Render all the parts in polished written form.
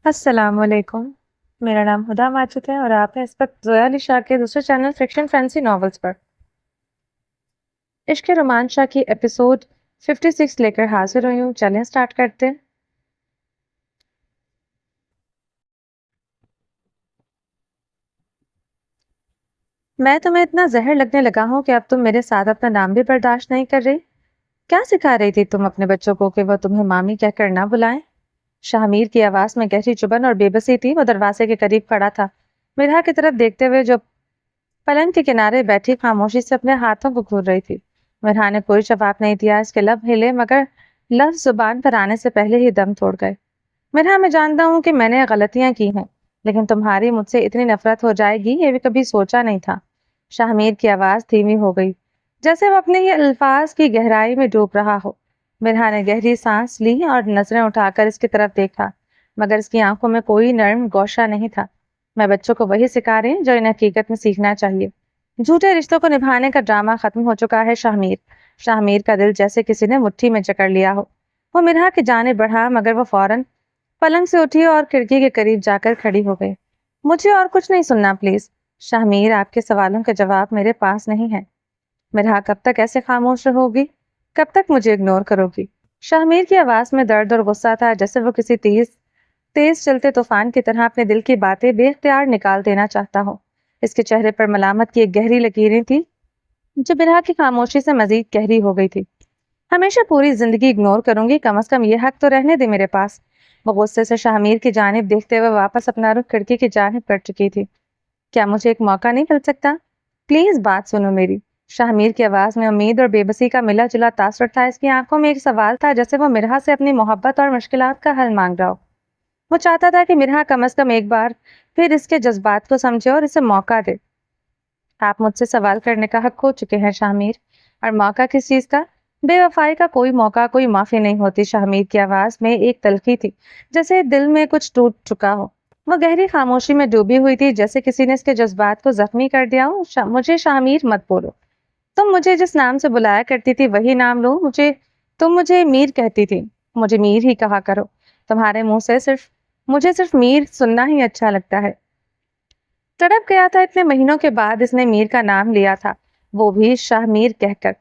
السلام علیکم، میرا نام ہدا ماجد ہے اور آپ ہیں اس وقت زویا علی شاہ کے دوسرے چینل فکشن فینسی ناولز پر عشق رومان شاہ کی ایپیسوڈ 56 لے کر حاضر ہوئی ہوں۔ چلیں سٹارٹ کرتے ہیں۔ میں تمہیں اتنا زہر لگنے لگا ہوں کہ اب تم میرے ساتھ اپنا نام بھی برداشت نہیں کر رہی۔ کیا سکھا رہی تھی تم اپنے بچوں کو کہ وہ تمہیں مامی کہہ کر نہ بلائیں؟ شاہمیر کی آواز میں گہری چبھن اور بے بسی تھی۔ وہ دروازے کے قریب کھڑا تھا، مرحا کی طرف دیکھتے ہوئے جو پلنگ کے کنارے بیٹھی خاموشی سے اپنے ہاتھوں کو گھور رہی تھی۔ مرحا نے کوئی جواب نہیں دیا۔ اس کے لب ہلے مگر لفظ زبان پر آنے سے پہلے ہی دم توڑ گئے۔ مرحا، میں جانتا ہوں کہ میں نے غلطیاں کی ہیں، لیکن تمہاری مجھ سے اتنی نفرت ہو جائے گی یہ بھی کبھی سوچا نہیں تھا۔ شاہمیر کی آواز دھیمی ہو گئی، جیسے وہ اپنے ہی الفاظ کی گہرائی میں ڈوب رہا ہو۔ مرحا نے گہری سانس لی اور نظریں اٹھا کر اس کی طرف دیکھا، مگر اس کی آنکھوں میں کوئی نرم گوشہ نہیں تھا۔ میں بچوں کو وہی سکھا رہی ہوں جو انہیں حقیقت میں سیکھنا چاہیے۔ جھوٹے رشتوں کو نبھانے کا ڈرامہ ختم ہو چکا ہے شاہمیر۔ شاہمیر کا دل جیسے کسی نے مٹھی میں جکڑ لیا ہو۔ وہ مرحا کی جانب بڑھا مگر وہ فوراً پلنگ سے اٹھی اور کھڑکی کے قریب جا کر کھڑی ہو گئی۔ مجھے اور کچھ نہیں سننا پلیز۔ شاہمیر، آپ کے سوالوں کے جواب میرے پاس نہیں ہے۔ مرحا، کب تک ایسے خاموش رہو گی؟ کب تک مجھے اگنور کرو گی؟ شاہمیر کی آواز میں درد اور غصہ تھا، جیسے وہ کسی تیز چلتے طوفان کی طرح اپنے دل کی باتیں بے اختیار نکال دینا چاہتا ہو۔ اس کے چہرے پر ملامت کی ایک گہری لکیریں تھی جو مرحا کی خاموشی سے مزید گہری ہو گئی تھی۔ ہمیشہ پوری زندگی اگنور کروں گی، کم از کم یہ حق تو رہنے دے میرے پاس۔ وہ غصے سے شاہمیر کی جانب دیکھتے ہوئے واپس اپنا رخ کھڑکی کی جانب کر چکی تھی۔ کیا مجھے ایک موقع نہیں مل سکتا؟ پلیز بات سنو میری۔ شاہمیر کی آواز میں امید اور بے بسی کا ملا جلا تاثر تھا۔ اس کی آنکھوں میں ایک سوال تھا، جیسے وہ مرحا سے اپنی محبت اور مشکلات کا حل مانگ رہا ہو۔ وہ چاہتا تھا کہ مرحا کم از کم ایک بار پھر اس کے جذبات کو سمجھے اور اسے موقع دے۔ آپ مجھ سے سوال کرنے کا حق کھو چکے ہیں شاہمیر، اور موقع کس چیز کا؟ بے وفائی کا کوئی موقع، کوئی معافی نہیں ہوتی۔ شاہمیر کی آواز میں ایک تلخی تھی، جیسے دل میں کچھ ٹوٹ چکا ہو۔ وہ گہری خاموشی میں ڈوبی ہوئی تھی، جیسے کسی نے اس کے جذبات کو زخمی کر دیا ہو۔ مجھے شاہمیر مت بولو۔ تم مجھے جس نام سے بلایا کرتی تھی وہی نام لو۔ تم مجھے میر کہتی تھی، مجھے میر ہی کہا کرو۔ تمہارے منہ سے مجھے صرف میر سننا ہی اچھا لگتا ہے۔ تڑپ گیا تھا اتنے مہینوں کے بعد اس نے میر کا نام لیا تھا، وہ بھی شاہمیر کہہ کر۔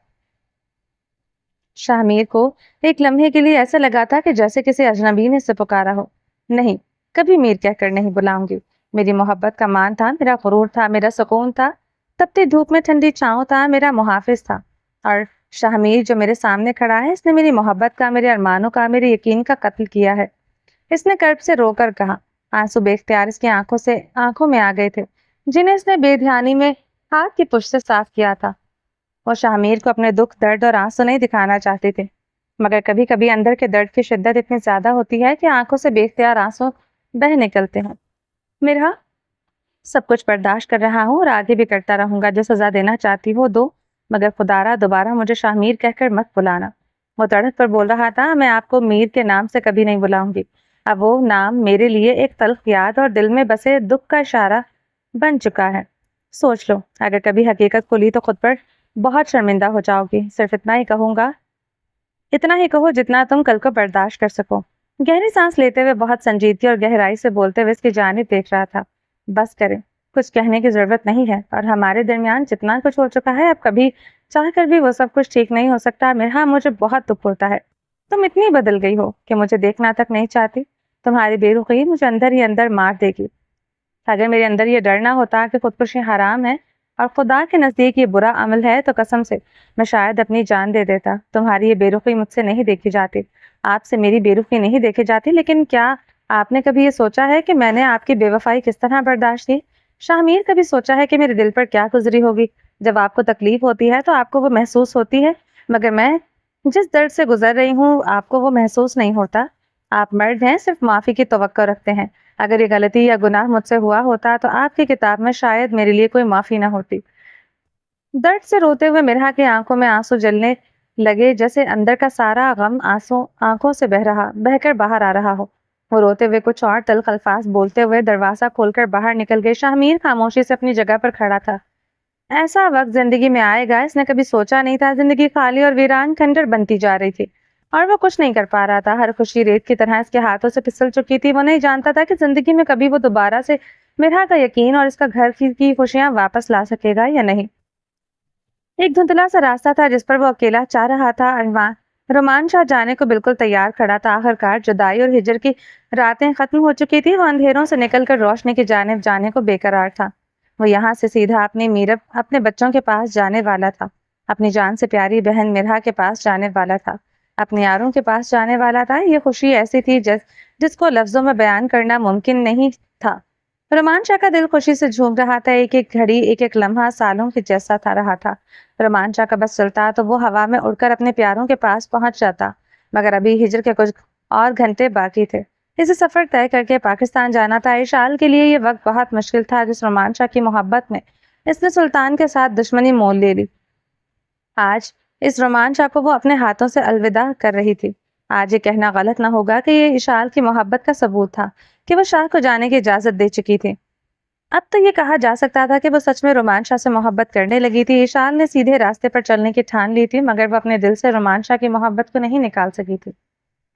شاہمیر کو ایک لمحے کے لیے ایسا لگا تھا کہ جیسے کسی اجنبی نے اسے پکارا ہو۔ نہیں، کبھی میر کہہ کر نہیں بلاؤں گی۔ میری محبت کا مان تھا، میرا غرور تھا، میرا سکون تھا، تپتی دھوپ میں ٹھنڈی چھاؤں تھا، میرا محافظ تھا۔ اور شاہمیر جو میرے سامنے کھڑا ہے، اس نے میری محبت کا، میرے ارمانوں کا، میرے یقین کا قتل کیا ہے۔ اس نے کرب سے رو کر کہا۔ آنسو بے اختیار اس کی آنکھوں میں آ گئے تھے، جنہیں اس نے بے دھیانی میں ہاتھ کی پشت سے صاف کیا تھا۔ وہ شاہمیر کو اپنے دکھ، درد اور آنسو نہیں دکھانا چاہتے تھے، مگر کبھی کبھی اندر کے درد کی شدت اتنی زیادہ ہوتی ہے کہ آنکھوں سے بے اختیار آنسو بہہ نکلتے ہیں۔ مرحا، سب کچھ برداشت کر رہا ہوں اور آگے بھی کرتا رہوں گا۔ جو سزا دینا چاہتی ہو دو، مگر خدارا دوبارہ مجھے شاہمیر کہہ کر مت بلانا۔ وہ تڑپ پر بول رہا تھا، میں آپ کو میر کے نام سے کبھی نہیں بلاؤں گی۔ اب وہ نام میرے لیے ایک تلخ یاد اور دل میں بسے دکھ کا اشارہ بن چکا ہے۔ سوچ لو، اگر کبھی حقیقت کھلی تو خود پر بہت شرمندہ ہو جاؤ گی۔ صرف اتنا ہی کہوں گا، اتنا ہی کہو جتنا تم کل کو برداشت کر سکو۔ گہری سانس لیتے ہوئے، بہت سنجیدگی اور گہرائی سے بولتے ہوئے اس کی جانب دیکھ رہا تھا۔ بس کریں، کچھ کہنے کی ضرورت نہیں ہے، اور ہمارے درمیان جتنا کچھ ہو چکا ہے، اب کبھی چاہ کر بھی وہ سب کچھ ٹھیک نہیں ہو سکتا۔ مرحا، مجھے بہت دکھ ہوتا ہے، تم اتنی بدل گئی ہو کہ مجھے دیکھنا تک نہیں چاہتی۔ تمہاری بے رخی مجھے اندر ہی اندر مار دے گی۔ اگر میرے اندر یہ ڈر نہ ہوتا کہ خودکشی حرام ہے اور خدا کے نزدیک یہ برا عمل ہے، تو قسم سے میں شاید اپنی جان دے دیتا۔ تمہاری یہ بے رخی مجھ سے نہیں دیکھی جاتی، آپ سے میری بے رخی نہیں دیکھی جاتی، لیکن کیا آپ نے کبھی یہ سوچا ہے کہ میں نے آپ کی بے وفائی کس طرح برداشت کی؟ شاہمیر، کبھی سوچا ہے کہ میرے دل پر کیا گزری ہوگی؟ جب آپ کو تکلیف ہوتی ہے تو آپ کو وہ محسوس ہوتی ہے، مگر میں جس درد سے گزر رہی ہوں آپ کو وہ محسوس نہیں ہوتا۔ آپ مرد ہیں، صرف معافی کی توقع رکھتے ہیں۔ اگر یہ غلطی یا گناہ مجھ سے ہوا ہوتا تو آپ کی کتاب میں شاید میرے لیے کوئی معافی نہ ہوتی۔ درد سے روتے ہوئے مرحا کی آنکھوں میں آنسو جلنے لگے، جیسے اندر کا سارا غم آنکھوں سے بہ کر باہر آ رہا ہو۔ وہ روتے ہوئے کچھ اور تلخ الفاظ بولتے ہوئے دروازہ کھول کر باہر نکل گئے۔ شاہمیر خاموشی سے اپنی جگہ پر کھڑا تھا۔ ایسا وقت زندگی میں آئے گا، اس نے کبھی سوچا نہیں تھا۔ زندگی خالی اور ویران کھنڈر بنتی جا رہی تھی۔ اور وہ کچھ نہیں کر پا رہا تھا۔ ہر خوشی ریت کی طرح اس کے ہاتھوں سے پھسل چکی تھی۔ وہ نہیں جانتا تھا کہ زندگی میں کبھی وہ دوبارہ سے مرحا کا یقین اور اس کا گھر کی خوشیاں واپس لا سکے گا یا نہیں۔ ایک دھندلا سا راستہ تھا جس پر وہ اکیلا چاہ رہا تھا۔ رومان شاہ جانے کو بالکل تیار کھڑا تھا۔ آخرکار جدائی اور ہجر کی راتیں ختم ہو چکی تھی۔ وہ اندھیروں سے نکل کر روشنی کی جانب جانے کو بے قرار تھا۔ وہ یہاں سے سیدھا اپنی میرب، اپنے بچوں کے پاس جانے والا تھا، اپنی جان سے پیاری بہن مرحا کے پاس جانے والا تھا، اپنے یاروں کے پاس جانے والا تھا۔ یہ خوشی ایسی تھی جس کو لفظوں میں بیان کرنا ممکن نہیں تھا۔ رومان شاہ کا دل خوشی سے جھوم رہا تھا۔ ایک ایک گھڑی، ایک ایک لمحہ سالوں کے جیسا تھا رہا تھا۔ رومان شاہ کا بس چلتا تو وہ ہوا میں اڑ کر اپنے پیاروں کے پاس پہنچ جاتا، مگر ابھی ہجر کے کچھ اور گھنٹے باقی تھے۔ اسے سفر طے کر کے پاکستان جانا تھا۔ اشال کے لیے یہ وقت بہت مشکل تھا۔ جس رومان شاہ کی محبت میں اس نے سلطان کے ساتھ دشمنی مول لے لی، آج اس رومان شاہ کو وہ اپنے ہاتھوں سے الوداع کر رہی تھی۔ آج یہ کہنا غلط نہ ہوگا کہ یہ اشال کی محبت کا ثبوت تھا کہ وہ شاہ کو جانے کی اجازت دے چکی تھی۔ اب تو یہ کہا جا سکتا تھا کہ وہ سچ میں رومان شاہ سے محبت کرنے لگی تھی۔ اشال نے سیدھے راستے پر چلنے کی ٹھان لی تھی، مگر وہ اپنے دل سے رومان شاہ کی محبت کو نہیں نکال سکی تھی۔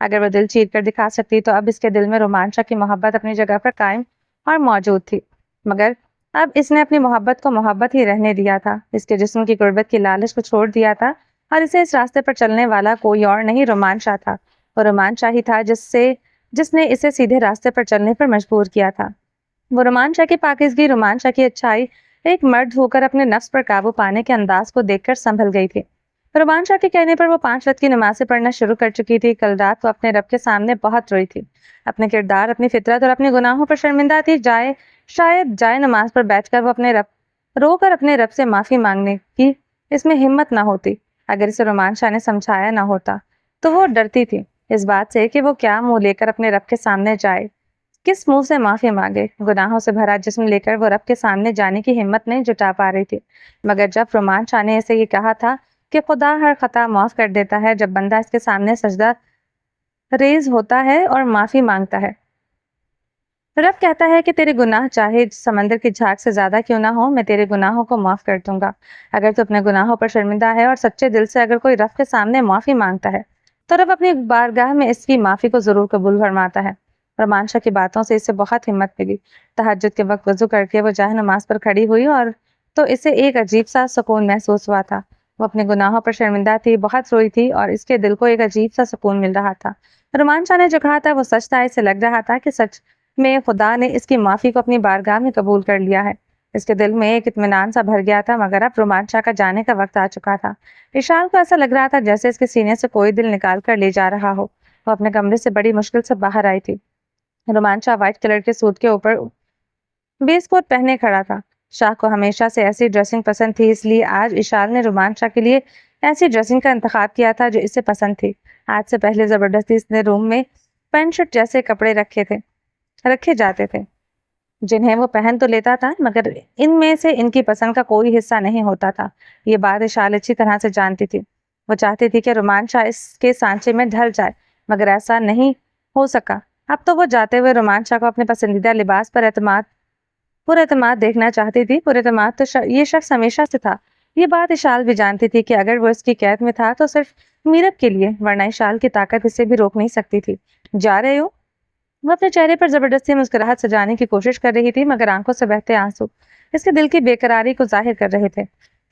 اگر وہ دل چیر کر دکھا سکتی تو اب اس کے دل میں رومان شاہ کی محبت اپنی جگہ پر قائم اور موجود تھی، مگر اب اس نے اپنی محبت کو محبت ہی رہنے دیا تھا۔ اس کے جسم کی غربت کی لالچ کو چھوڑ دیا تھا، اور اسے اس راستے پر چلنے والا کوئی اور نہیں رومان شاہ تھا۔ وہ رومان شاہ ہی تھا جس نے اسے سیدھے راستے پر چلنے پر مجبور کیا تھا۔ وہ رومان شاہ کی پاکیزگی، رومان شاہ کی اچھائی، ایک مرد ہو کر اپنے نفس پر قابو پانے کے انداز کو دیکھ کر سنبھل گئی تھی۔ رومان شاہ کے کہنے پر وہ 5 وقت کی نمازیں پڑھنا شروع کر چکی تھی۔ کل رات وہ اپنے رب کے سامنے بہت روئی تھی، اپنے کردار، اپنی فطرت اور اپنے گناہوں پر شرمندہ تھی۔ شاید جائے نماز پر بیٹھ کر وہ رو کر اپنے رب سے معافی مانگنے کی اس میں ہمت نہ ہوتی۔ اگر اسے رومان شاہ نے سمجھایا نہ ہوتا تو وہ ڈرتی تھی اس بات سے کہ وہ کیا منہ لے کر اپنے رب کے سامنے جائے، کس منہ سے معافی مانگے۔ گناہوں سے بھرا جسم لے کر وہ رب کے سامنے جانے کی ہمت نہیں جٹا پا رہی تھی، مگر جب رومان شاہ نے اسے یہ کہا تھا کہ خدا ہر خطا معاف کر دیتا ہے جب بندہ اس کے سامنے سجدہ ریز ہوتا ہے اور معافی مانگتا ہے۔ رب کہتا ہے کہ تیرے گناہ چاہے سمندر کی جھاگ سے زیادہ کیوں نہ ہو، میں تیرے گناہوں کو معاف کر دوں گا۔ اگر تو اپنے گناہوں پر شرمندہ ہے اور سچے دل سے اگر کوئی رب کے سامنے معافی مانگتا ہے تو رب اپنی بارگاہ میں اس کی معافی کو ضرور قبول فرماتا ہے۔ رومان شاہ کی باتوں سے اسے بہت ہمت ملی۔ تہجد کے وقت وضو کر کے وہ جائے نماز پر کھڑی ہوئی اور تو اسے ایک عجیب سا سکون محسوس ہوا تھا۔ وہ اپنے گناہوں پر شرمندہ تھی، بہت روئی تھی اور اس کے دل کو ایک عجیب سا سکون مل رہا تھا۔ رومان شاہ نے جو کہا تھا وہ سچ تھا۔ اسے لگ رہا تھا کہ سچ میں خدا نے اس کی معافی کو اپنی بارگاہ میں قبول کر لیا ہے۔ اس کے دل میں ایک اطمینان سا بھر گیا تھا، مگر اب رومان شاہ کا جانے کا وقت آ چکا تھا۔ اشال کو ایسا لگ رہا تھا جیسے اس کے سینے سے کوئی دل نکال کر لے جا رہا ہو۔ وہ اپنے کمرے سے بڑی مشکل سے باہر آئی تھی۔ رومان شاہ وائٹ کلر کے سوٹ کے اوپر بیس کوٹ پہنے کھڑا تھا۔ شاہ کو ہمیشہ سے ایسی ڈریسنگ پسند تھی، اس لیے آج اشال نے رومان شاہ کے لیے ایسی ڈریسنگ کا انتخاب کیا تھا جو اسے پسند تھی۔ آج سے پہلے زبردستی اس نے روم میں پینٹ شرٹ جیسے کپڑے رکھے جاتے تھے جنہیں وہ پہن تو لیتا تھا، مگر ان میں سے ان کی پسند کا کوئی حصہ نہیں ہوتا تھا۔ یہ بات اشال اچھی طرح سے جانتی تھی۔ وہ چاہتی تھی کہ رومان شاہ اس کے سانچے میں ڈھل جائے، مگر ایسا نہیں ہو سکا۔ اب تو وہ جاتے ہوئے رومان شاہ کو اپنے پسندیدہ لباس پر اعتماد دیکھنا چاہتی تھی۔ پر اعتماد تو یہ شخص ہمیشہ سے تھا۔ یہ بات اشال بھی جانتی تھی کہ اگر وہ اس کی قید میں تھا تو صرف میرب کے لیے، ورنہ اشال کی طاقت اسے بھی روک نہیں سکتی تھی۔ جا رہے ہو؟ وہ اپنے چہرے پر زبردستی مسکراہٹ سجانے کی کوشش کر رہی تھی، مگر آنکھوں سے بہتے آنسو اس کے دل کی بے قراری کو ظاہر کر رہے تھے۔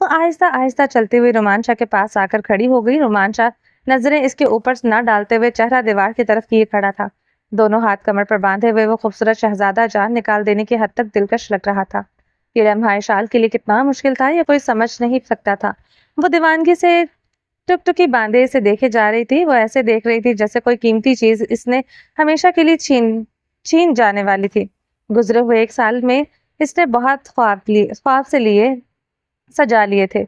وہ آہستہ آہستہ چلتی ہوئی رومان شاہ کے پاس آ کر کھڑی ہو گئی۔ رومان شاہ نظریں اس کے اوپر نہ ڈالتے ہوئے چہرہ دیوار کی طرف کیے کھڑا تھا۔ دونوں ہاتھ کمر پر باندھے ہوئے وہ خوبصورت شہزادہ جان نکال دینے کی حد تک دلکش لگ رہا تھا۔ یہ لمحہ اشال کے لیے کتنا مشکل تھا یہ کوئی سمجھ نہیں سکتا تھا۔ وہ دیوانگی سے ٹک باندھے اسے دیکھے جا رہی تھی۔ وہ ایسے دیکھ رہی تھی جیسے کوئی قیمتی چیز اس نے ہمیشہ کے لیے چھین جانے والی تھی۔ گزرے ہوئے 1 سال میں اس نے بہت خواب سے سجا لیے تھے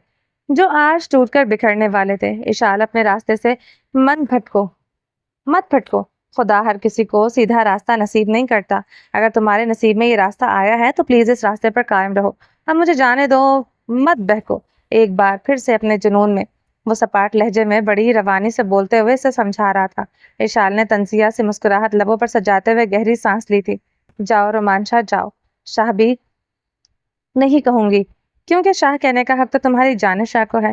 جو آج ٹوٹ کر بکھرنے والے تھے۔ اشال اپنے راستے سے مت بھٹکو۔ خدا ہر کسی کو سیدھا راستہ نصیب نہیں کرتا۔ اگر تمہارے نصیب میں یہ راستہ آیا ہے تو پلیز اس راستے پر قائم رہو۔ اب مجھے جانے دو، مت بہکو۔ ایک بار پھر سے اپنے جنون میں وہ سپاٹ لہجے میں بڑی روانی سے بولتے ہوئے اسے سمجھا رہا تھا۔ اشال نے تنزیہ سے مسکراہٹ لبوں پر سجاتے ہوئے گہری سانس لی تھی۔ جاؤ رومان شاہ، جاؤ۔ شاہ بھی نہیں کہوں گی، کیونکہ شاہ کہنے کا حق تو تمہاری جان شاہ کو ہے۔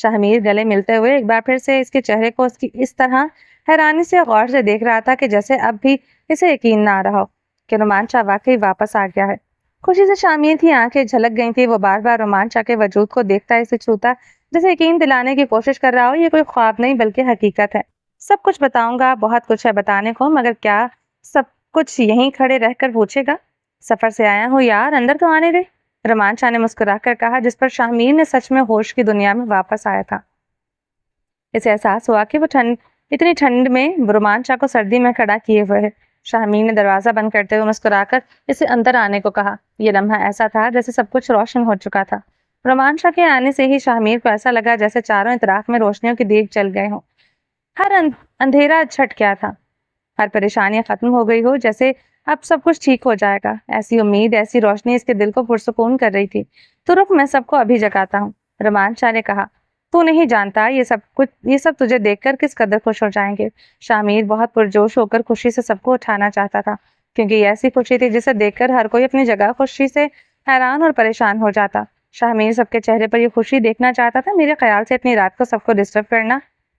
شاہمیر گلے ملتے ہوئے ایک بار پھر سے اس کے چہرے کو اس کی اس طرح حیرانی سے غور سے دیکھ رہا تھا کہ جیسے اب بھی اسے یقین نہ آ رہا ہو کہ رومانچا واقعی واپس آ گیا ہے۔ خوشی سے شاہمیر کی آنکھیں جھلک گئی تھی، وہ بار بار رومانچا کے وجود کو دیکھتا اسے چھوتا، جیسے یقین دلانے کی کوشش کر رہا ہو یہ کوئی خواب نہیں بلکہ حقیقت ہے۔ سب کچھ بتاؤں گا، بہت کچھ ہے بتانے کو، مگر کیا سب کچھ یہیں کھڑے رہ کر پوچھے گا؟ سفر سے آیا ہوں یار، اندر تو آنے دے، رومانچا نے مسکرا کر کہا، جس پر شاہمیر نے سچ میں ہوش کی دنیا میں واپس آیا تھا۔ اسے احساس ہوا کہ وہ اتنی ٹھنڈ میں رومانچا کو سردی میں کھڑا کیے ہوئے ہے۔ شاہمیر نے دروازہ بند کرتے ہوئے مسکرا کر اسے اندر آنے کو کہا۔ یہ لمحہ ایسا تھا جیسے سب کچھ روشن ہو چکا تھا۔ رومانچا کے آنے سے ہی شاہمیر کو ایسا لگا جیسے چاروں اطراف میں روشنیوں کے دیگ جل گئے ہوں، ہر اندھیرا چھٹ گیا تھا، ہر پریشانی ختم ہو گئی ہو، جیسے اب سب کچھ ٹھیک ہو جائے گا۔ ایسی امید، ایسی روشنی اس کے دل کو پرسکون کر رہی تھی۔ تو رخ میں سب کو ابھی جگاتا ہوں، رومانچا نے کہا۔ تو نہیں جانتا یہ سب تجھے دیکھ کر کس قدر خوش ہو جائیں گے۔ شاہمیر بہت پرجوش ہو کر خوشی سے سب کو اٹھانا چاہتا تھا، کیونکہ یہ ایسی خوشی تھی جسے دیکھ کر ہر کوئی اپنی جگہ خوشی سے حیران اور پریشان ہو جاتا۔ شاہمیر سب کے چہرے پر یہ خوشی دیکھنا چاہتا تھا۔ میرے خیال سے اتنی رات کو سب کو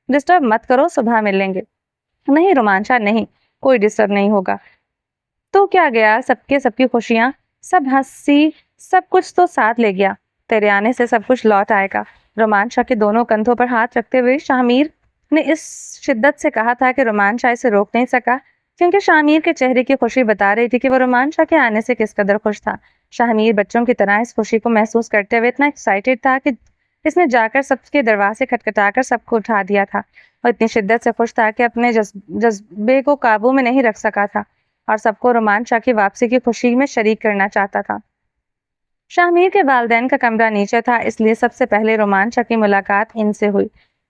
ڈسٹرب مت کرو، صبح مل لیں گے۔ نہیں رومانچا نہیں، کوئی ڈسٹرب نہیں ہوگا۔ تو کیا گیا، سب کی خوشیاں، سب ہنسی، سب کچھ تو ساتھ لے گیا۔ تیرے آنے سے سب کچھ لوٹ آئے گا۔ رومانچا کے دونوں کندھوں پر ہاتھ رکھتے ہوئے شاہمیر نے اس شدت سے کہا تھا کہ رومانچا اسے روک نہیں سکا، کیونکہ شاہمیر کے چہرے کی خوشی بتا رہی تھی کہ وہ رومانچا کے آنے سے کس قدر خوش تھا۔ شاہمیر بچوں کی طرح اس خوشی کو محسوس کرتے ہوئے اتنا ایکسائٹیڈ تھا کہ اس نے جا کر سب کے دروازے کھٹکھٹا کر سب کو اٹھا دیا تھا، اور اتنی شدت سے خوش تھا کہ اپنے جذبے کو قابو میں نہیں رکھ سکا تھا، اور سب کو رومانچا کی واپسی کی خوشی میں شریک کرنا چاہتا تھا۔ شاہمیر کے والدین کا کمرہ نیچے تھا، اس لیے سب سے پہلے رومانچا کی ملاقات ان سے ہوئی۔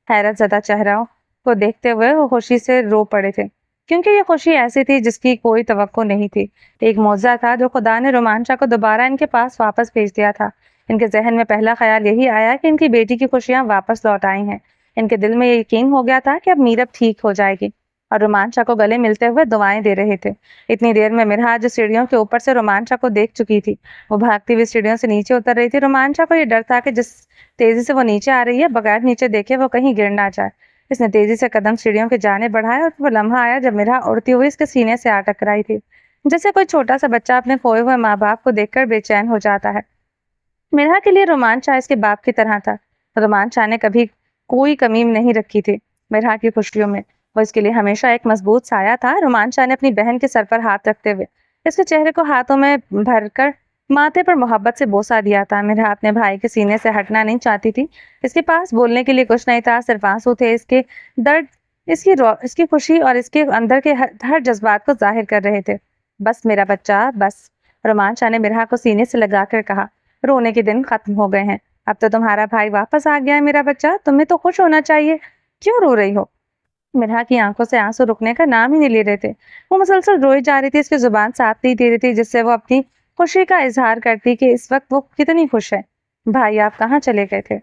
حیرت زدہ چہروں کو دیکھتے ہوئے وہ خوشی سے رو پڑے تھے، کیونکہ یہ خوشی ایسی تھی جس کی کوئی توقع نہیں تھی، ایک معجزہ تھا جو خدا نے رومانچا کو دوبارہ ان کے پاس واپس بھیج دیا تھا۔ ان کے ذہن میں پہلا خیال یہی آیا کہ ان کی بیٹی کی خوشیاں واپس لوٹ آئی ہیں۔ ان کے دل میں یہ یقین ہو گیا تھا کہ اب میرب ٹھیک ہو جائے گی، اور رومانچا کو گلے ملتے ہوئے دعائیں دے رہے تھے۔ اتنی دیر میں مرحا جو سیڑھیوں کے اوپر سے رومانچا کو دیکھ چکی تھی، وہ بھاگتی ہوئی سیڑھیوں سے نیچے اتر رہی تھی۔ رومانچا کو یہ ڈر تھا کہ جس تیزی سے وہ نیچے آ رہی ہے، بغیر نیچے دیکھے وہ کہیں گر نہ جائے۔ اس نے تیزی سے قدم سیڑھیوں کے جانب بڑھائے، اور وہ لمحہ آیا جب مرحا اڑتی ہوئی اس کے سینے سے آ ٹکرائی تھی، جیسے کوئی چھوٹا سا بچہ اپنے کھوئے ہوئے ماں باپ کو دیکھ کر بے چین ہو جاتا ہے۔ مرحا کے لیے رومانچا اس کے باپ کی طرح تھا۔ رومانچا نے کبھی کوئی کمی نہیں رکھی تھی مرحا کی خوشیوں میں، وہ اس کے لیے ہمیشہ ایک مضبوط سایہ تھا۔ رومانچا نے اپنی بہن کے سر پر ہاتھ رکھتے ہوئے اس کے چہرے کو ہاتھوں میں بھر کر ماتھے پر محبت سے بوسہ دیا تھا۔ مرحا اپنے بھائی کے سینے سے ہٹنا نہیں چاہتی تھی، اس کے پاس بولنے کے لیے کچھ نہیں تھا، صرف آنسو تھے۔ اس کے درد، اس کی خوشی اور اس کے اندر کے ہر جذبات کو ظاہر کر رہے تھے۔ بس میرا بچہ، بس، رومانچا نے مرحا کو سینے سے لگا کر کہا، رونے کے دن ختم ہو گئے ہیں، اب تو تمہارا بھائی واپس آ گیا ہے۔ میرا بچہ، تمہیں تو خوش ہونا چاہیے، کیوں رو رہی ہو؟ مرحا کی آنکھوں سے آنسو رکنے کا نام ہی نہیں لے رہے تھے، وہ مسلسل روئی جا رہی تھی۔ اس کی زبان ساتھ نہیں دے رہی تھی جس سے وہ اپنی خوشی کا اظہار کرتی کہ اس وقت وہ کتنی خوش ہے۔ بھائی آپ کہاں چلے گئے تھے؟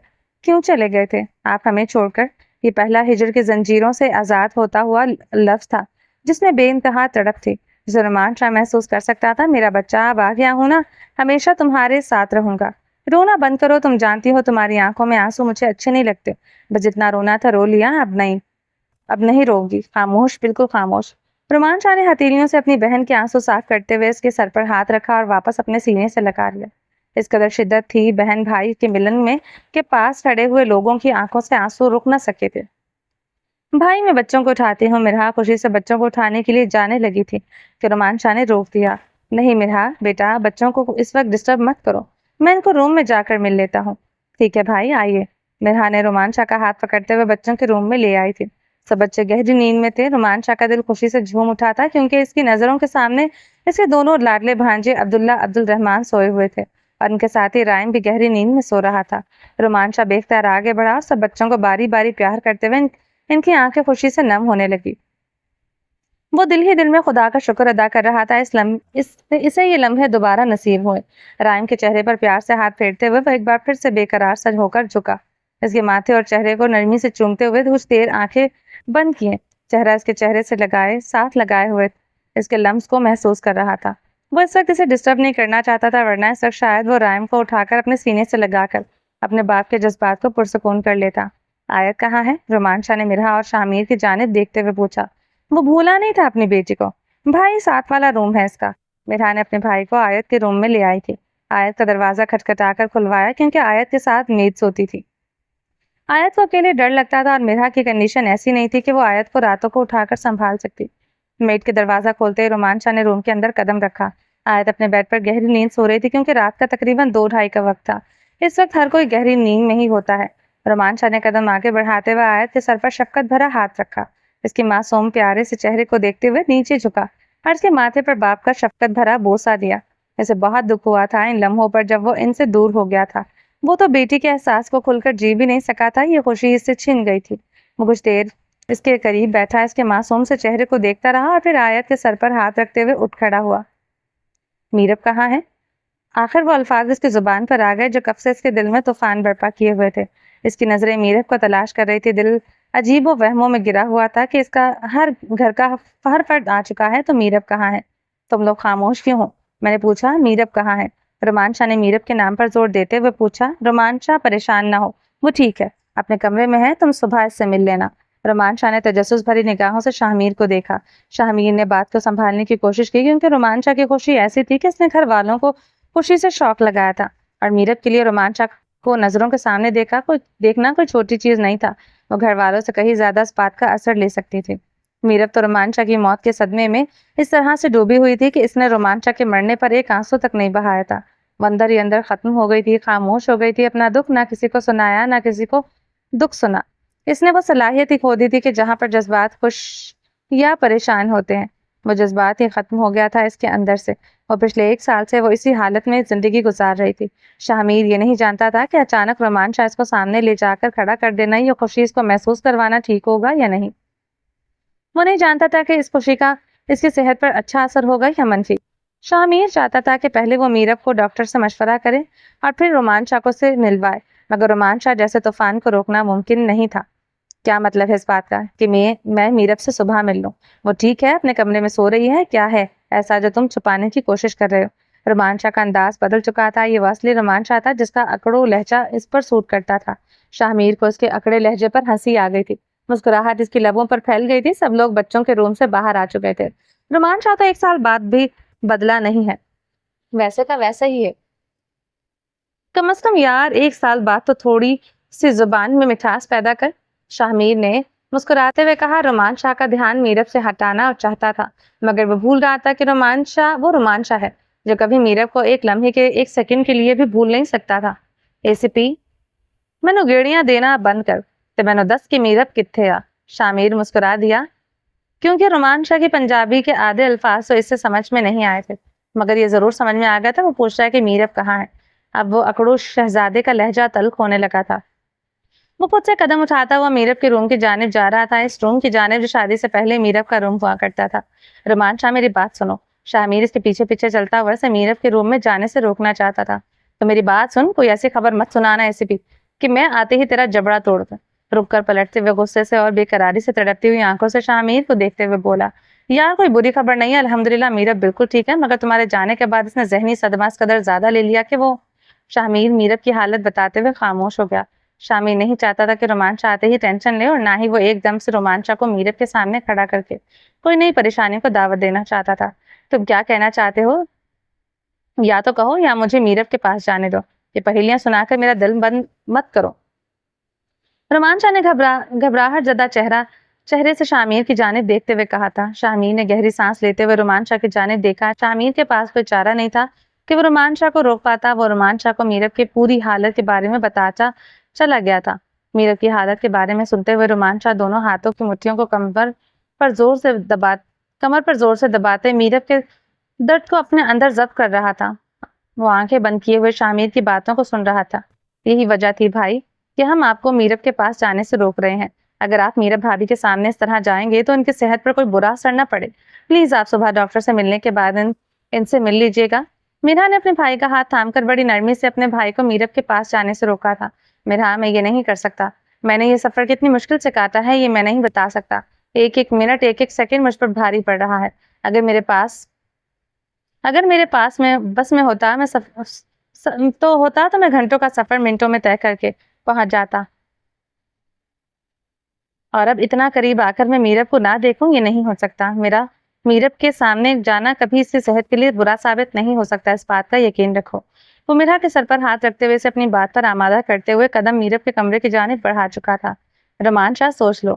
کیوں چلے گئے تھے آپ ہمیں چھوڑ کر؟ یہ پہلا ہجر کی زنجیروں سے آزاد ہوتا ہوا لفظ تھا جس میں بے انتہا تڑپ تھی، جسے رومانچا محسوس کر سکتا تھا۔ میرا بچہ، اب آ گیا ہوں نا، ہمیشہ تمہارے ساتھ رہوں گا۔ رونا بند کرو، تم جانتی ہو تمہاری آنکھوں میں آنسو مجھے اچھے نہیں لگتے، بس جتنا رونا تھا رو لیا، اب نہیں روگی، خاموش، بالکل خاموش۔ رومانچا نے ہتھیلیوں سے اپنی بہن کے آنسو صاف کرتے ہوئے اس کے سر پر ہاتھ رکھا اور واپس اپنے سینے سے لگا لیا۔ اس قدر شدت تھی بہن بھائی کے ملن میں کہ پاس کھڑے ہوئے لوگوں کی آنکھوں سے آنسو رک نہ سکے تھے۔ بھائی میں بچوں کو اٹھاتی ہوں۔ مرحا خوشی سے بچوں کو اٹھانے کے لیے جانے لگی تھی کہ رومانچا نے روک دیا۔ نہیں مرحا بیٹا، بچوں کو اس وقت ڈسٹرب مت کرو، میں ان کو روم میں جا کر مل لیتا ہوں۔ ٹھیک ہے بھائی، آئیے۔ مرحا نے رومانچا کا ہاتھ پکڑتے ہوئے بچوں کے روم میں لے آئی تھی۔ سب بچے گہری نیند میں تھے۔ رومانچا کا دل خوشی سے جھوم اٹھا تھا، کیونکہ اس کی نظروں کے سامنے اس کے دونوں لاڈلے بھانجے عبداللہ عبدالرحمان سوئے ہوئے تھے، اور ان کے ساتھ ہی رائم بھی گہری نیند میں سو رہا تھا۔ رومانچا بے اختیار آگے بڑھا اور سب بچوں کو باری باری پیار کرتے ہوئے ان کی آنکھیں خوشی سے نم ہونے لگی۔ وہ دل ہی دل میں خدا کا شکر ادا کر رہا تھا اسے یہ لمحے دوبارہ نصیب ہوئے۔ رائم کے چہرے پر پیار سے ہاتھ پھیرتے ہوئے وہ ایک بار پھر سے بے قرار سا ہو کر جھکا، اس کے ماتھے اور چہرے کو نرمی سے چومتے ہوئے کچھ دیر آنکھیں بند کیے، چہرہ اس کے چہرے سے ساتھ لگائے ہوئے اس کے لمس کو محسوس کر رہا تھا۔ وہ اس وقت اسے ڈسٹرب نہیں کرنا چاہتا تھا، ورنہ اس وقت شاید وہ رائم کو اٹھا کر اپنے سینے سے لگا کر اپنے باپ کے جذبات کو پرسکون کر لیتا۔ آیت کہاں ہے؟ رومان شاہ نے مرحا اور شامیر کی جانب دیکھتے ہوئے پوچھا۔ وہ بھولا نہیں تھا اپنی بیٹی کو۔ بھائی، ساتھ والا روم ہے اس کا۔ مرحا نے اپنے بھائی کو آیت کے روم میں لے آئی تھی۔ آیت کا دروازہ کھٹکھٹا کر کھلوایا کیونکہ آیت کے ساتھ میت سوتی تھی۔ آیت کو اکیلے ڈر لگتا تھا اور مرحا کی کنڈیشن ایسی نہیں تھی کہ وہ آیت کو راتوں کو اٹھا کر سنبھال سکتی۔ میٹ کے دروازہ کھولتے ہی رومان شاہ نے روم کے اندر قدم رکھا۔ آیت اپنے بیڈ پر گہری نیند سو رہی تھی کیونکہ رات کا تقریباً 2-2:30 کا وقت تھا۔ اس وقت ہر کوئی گہری نیند میں ہی ہوتا ہے۔ رومان شاہ نے قدم آگے بڑھاتے ہوئے آیت کے سر پر شفقت بھرا ہاتھ رکھا۔ اس کے معصوم پیارے سے چہرے کو دیکھتے ہوئے نیچے جھکا اور اس کے ماتھے پر باپ کا شفقت بھرا بوسہ دیا۔ اسے بہت دکھ ہوا تھا ان لمحوں پر جب وہ ان سے دور ہو گیا تھا۔ وہ تو بیٹی کے احساس کو کھل کر جی بھی نہیں سکا تھا، یہ خوشی اس سے چھن گئی تھی۔ وہ کچھ دیر اس کے قریب بیٹھا اس کے معصوم سے چہرے کو دیکھتا رہا اور پھر آیت کے سر پر ہاتھ رکھتے ہوئے اٹھ کھڑا ہوا۔ میرب کہاں ہے؟ آخر وہ الفاظ اس کی زبان پر آ گئے جو کب سے اس کے دل میں طوفان برپا کیے ہوئے تھے۔ اس کی نظریں میرب کو تلاش کر رہی تھی۔ دل عجیب و وہموں میں گرا ہوا تھا کہ اس کا گھر کا ہر فرد آ چکا ہے تو میرب کہاں ہے؟ تم لوگ خاموش کیوں ہو؟ میں نے پوچھا۔ میرب کہاں ہے؟ رومان شاہ نے میرب کے نام پر زور دیتے ہوئے پوچھا۔ رومان شاہ، پریشان نہ ہو، وہ ٹھیک ہے، اپنے کمرے میں ہے، تم صبح اس سے مل لینا۔ رومان شاہ نے تجسس بھری نگاہوں سے شاہمیر کو دیکھا۔ شاہمیر نے بات کو سنبھالنے کی کوشش کی کیونکہ رومان شاہ کی خوشی ایسی تھی کہ اس نے گھر والوں کو خوشی سے شوق لگایا تھا اور میرب کے لیے رومان شاہ کو نظروں کے سامنے دیکھنا کوئی چھوٹی چیز نہیں تھا۔ وہ گھر والوں سے کہیں زیادہ اس بات کا اثر لے سکتی تھی۔ میرب تو رومان شاہ کی موت کے صدمے میں اس طرح سے ڈوبی ہوئی تھی کہ اس نے رومان شاہ کے مرنے پر ایک آنسو تک نہیں بہایا تھا۔ وہ اندر ہی اندر ختم ہو گئی تھی، خاموش ہو گئی تھی، اپنا دکھ نہ کسی کو سنایا نہ کسی کو دکھ سنا۔ اس نے وہ صلاحیت ہی کھو دی تھی کہ جہاں پر جذبات خوش یا پریشان ہوتے ہیں، وہ جذبات ہی ختم ہو گیا تھا اس کے اندر سے۔ وہ پچھلے 1 سال سے وہ اسی حالت میں زندگی گزار رہی تھی۔ شاہمیر یہ نہیں جانتا تھا کہ اچانک رومان شاہ اس کو سامنے لے جا کر کھڑا کر دینا یا خوشی اس کو محسوس کروانا ٹھیک ہوگا یا نہیں۔ وہ نہیں جانتا تھا کہ اس خوشی کا اس کی صحت پر اچھا اثر ہوگا یا منفی۔ شاہمیر چاہتا تھا کہ پہلے وہ میرب کو ڈاکٹر سے مشورہ کرے اور پھر رومان شاہ کو سے ملوائے، مگر رومان شاہ جیسے طوفان کو روکنا ممکن نہیں تھا۔ کیا مطلب ہے اس بات کا کہ میں میرب سے صبح مل لوں؟ وہ ٹھیک ہے، اپنے کمرے میں سو رہی ہے، کیا ہے ایسا جو تم چھپانے کی کوشش کر رہے ہو؟ رومان شاہ کا انداز بدل چکا تھا۔ یہ وہ اصلی رومان شاہ تھا جس کا اکڑو لہجہ اس پر سوٹ کرتا تھا۔ شاہمیر کو اس کے اکڑے لہجے پر ہنسی آ گئی تھی۔ مسکراہٹ اس کی لبوں پر پھیل گئی تھی۔ سب لوگ بچوں کے روم سے باہر آ چکے تھے۔ رومان شاہ تو 1 سال بعد بھی بدلا نہیں ہے، ویسے کا ویسا ہی ہے۔ کم از کم یار 1 سال بعد تو تھوڑی سی زبان میں مٹھاس پیدا کر۔ شاہمیر نے مسکراتے ہوئے کہا۔ رومان شاہ کا دھیان میرب سے ہٹانا چاہتا تھا مگر وہ بھول رہا تھا کہ رومان شاہ ہے جو کبھی میرب کو 1 لمحے کے 1 سیکنڈ کے لیے بھی بھول نہیں سکتا تھا۔ اے سی پی، مینو گیڑیاں دینا بند کر تے مینو دس کی میرب کتھے آ؟ شاہمیر مسکرا دیا کیونکہ رومان شاہ کی پنجابی کے آدھے الفاظ تو اس سے سمجھ میں نہیں آئے تھے، مگر یہ ضرور سمجھ میں آ گیا تھا۔ وہ پوچھ رہا ہے کہ میرب کہاں ہے؟ اب وہ اکڑو شہزادے کا لہجہ تلخ ہونے لگا تھا۔ وہ خود سے قدم اٹھاتا ہوا میرب کے روم کی جانب جا رہا تھا، اس روم کی جانب جو شادی سے پہلے میرب کا روم ہوا کرتا تھا۔ رومان شاہ، میری بات سنو۔ شاہمیر اس کے پیچھے پیچھے چلتا ہوا اسے میرب کے روم میں جانے سے روکنا چاہتا تھا۔ تو میری بات سن، کوئی ایسی خبر مت سنانا ایسے بھی کہ میں آتے ہی تیرا جبڑا توڑ دوں۔ رک کر پلٹتے ہوئے غصے سے اور بے قراری سے تڑپتی ہوئی آنکھوں سے شاہمیر کو دیکھتے ہوئے بولا، یار کوئی بری خبر نہیں ہے، الحمدللہ میرب بالکل ٹھیک ہے، مگر تمہارے جانے کے بعد اس نے ذہنی صدمہ اس قدر زیادہ لے لیا کہ وہ… شاہمیر میرب کی حالت بتاتے ہوئے خاموش ہو گیا۔ شاہمیر نہیں چاہتا تھا کہ رومان شاہ آتے ہی ٹینشن لے اور نہ ہی وہ ایک دم سے رومان شاہ کو میرب کے سامنے کھڑا کر کے کوئی نئی پریشانی کو دعوت دینا چاہتا تھا۔ تم کیا کہنا چاہتے ہو؟ یا تو کہو یا مجھے میرب کے پاس جانے دو، یہ پہیلیاں سنا کر میرا دل بند مت کرو۔ رومان شاہ نے گھبراہٹ زدہ چہرے سے شاہمیر کی جانب دیکھتے ہوئے کہا تھا۔ شاہمیر نے گہری سانس لیتے ہوئے رومان شاہ کی جانب دیکھا۔ شاہمیر کے پاس کوئی چارہ نہیں تھا کہ وہ رومان شاہ کو روک پاتا۔ وہ رومان شاہ کو میرب کی پوری حالت کے بارے میں بتاتا چلا گیا تھا۔ میرب کی حالت کے بارے میں سنتے ہوئے رومان شاہ دونوں ہاتھوں کی مٹھیوں کو کمر پر زور سے دباتے میرب کے درد کو اپنے اندر ضبط کر رہا تھا۔ وہ آنکھیں بند کیے ہوئے شاہمیر کی باتوں کو سن رہا تھا۔ یہی وجہ تھی بھائی کہ ہم آپ کو میرب کے پاس جانے سے روک رہے ہیں۔ اگر آپ میرب بھابھی کے سامنے اس طرح جائیں گے تو ان کی صحت پر کوئی برا اثر نہ پڑے۔ پلیز آپ صبح ڈاکٹر سے ملنے کے بعد ان سے مل لیجیے گا۔ میرا نے اپنے بھائی کا ہاتھ تھام کر بڑی نرمی سے اپنے بھائی کو میرب کے پاس جانے سے روکا تھا۔ میرا میں یہ نہیں کر سکتا، میں نے یہ سفر کتنی مشکل سے کاٹا ہے یہ میں نہیں بتا سکتا۔ ایک ایک منٹ، ایک ایک سیکنڈ مجھ پر بھاری پڑ رہا ہے۔ اگر میرے پاس میں بس میں ہوتا میں تو ہوتا تو میں گھنٹوں کا سفر منٹوں میں طے کر کے پہنچ جاتا، اور اب اتنا قریب آ کر میں میرب کو نہ دیکھوں، یہ نہیں ہو سکتا۔ میرا میرب کے سامنے جانا کبھی اس کی صحت کے لیے برا ثابت نہیں ہو سکتا، اس بات کا یقین رکھو۔ وہ میرا کے سر پر ہاتھ رکھتے ہوئے اسے اپنی بات پر آمادہ کرتے ہوئے قدم میرب کے کمرے کی جانب بڑھا چکا تھا۔ رومان شاہ سوچ لو،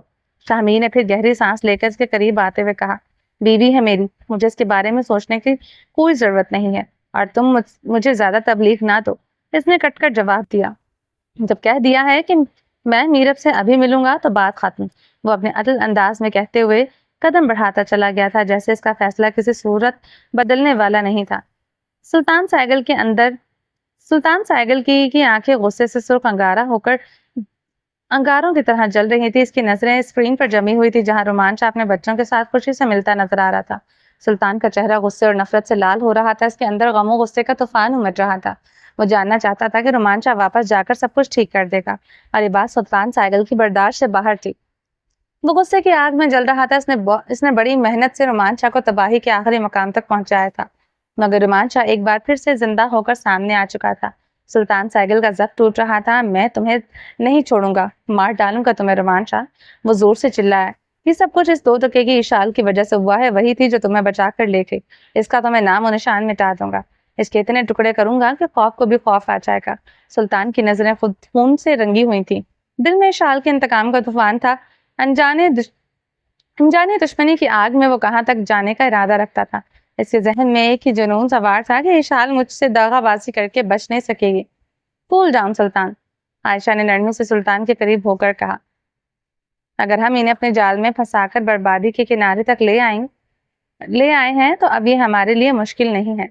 شاہمیر نے پھر گہری سانس لے کر اس کے قریب آتے ہوئے کہا، بیوی ہے میری، مجھے اس کے بارے میں سوچنے کی کوئی ضرورت نہیں ہے، اور تم مجھے زیادہ تبلیغ نہ دو۔ اس نے کٹ کر جواب دیا، جب کہہ دیا ہے کہ میں میرب سے ابھی ملوں گا تو بات ختم۔ وہ اپنے عدل انداز میں کہتے ہوئے قدم بڑھاتا چلا گیا تھا، جیسے اس کا فیصلہ کسی صورت بدلنے والا نہیں تھا۔ سلطان سائگل کی آنکھیں غصے سے سرخ انگارہ ہو کر انگاروں کی طرح جل رہی تھی۔ اس کی نظریں اسکرین پر جمی ہوئی تھی جہاں رومان شاہ اپنے بچوں کے ساتھ خوشی سے ملتا نظر آ رہا تھا۔ سلطان کا چہرہ غصے اور نفرت سے لال ہو رہا تھا، اس کے اندر غم و غصے کا طوفان امڈ رہا تھا۔ وہ جاننا چاہتا تھا کہ رومان شاہ واپس جا کر سب کچھ ٹھیک کر دے گا، اور یہ بات سلطان سائگل کی برداشت سے باہر تھی۔ وہ غصے کی آگ میں جل رہا تھا۔ اس نے بڑی محنت سے رومان شاہ کو تباہی کے آخری مقام تک پہنچایا تھا، مگر رومان شاہ ایک بار پھر سے زندہ ہو کر سامنے آ چکا تھا۔ سلطان سائگل کا ضبط ٹوٹ رہا تھا۔ میں تمہیں نہیں چھوڑوں گا، مار ڈالوں گا تمہیں رومان شاہ، وہ زور سے چلایا۔ یہ سب کچھ اس 2 ٹکے کی اشال کی وجہ سے ہوا ہے، وہی تھی جو تمہیں بچا کر لے گئی۔ اس کا تو میں نام و نشان مٹا دوں گا، اس کے اتنے ٹکڑے کروں گا کہ خوف کو بھی خوف آ جائے گا۔ سلطان کی نظریں خود خون سے رنگی ہوئی تھیں، دل میں اشال کے انتقام کا طوفان تھا۔ انجانے دشمنی کی آگ میں وہ کہاں تک جانے کا ارادہ رکھتا تھا۔ اس کے ذہن میں ایک ہی جنون سوار تھا کہ اشال مجھ سے دغا بازی کر کے بچ نہیں سکے گی۔ کول ڈاؤن سلطان، عائشہ نے نرمی سے سلطان کے قریب ہو کر کہا، اگر ہم انہیں اپنے جال میں پھنسا کر بربادی کے کنارے تک لے آئے ہیں تو اب یہ ہمارے لیے مشکل نہیں ہے۔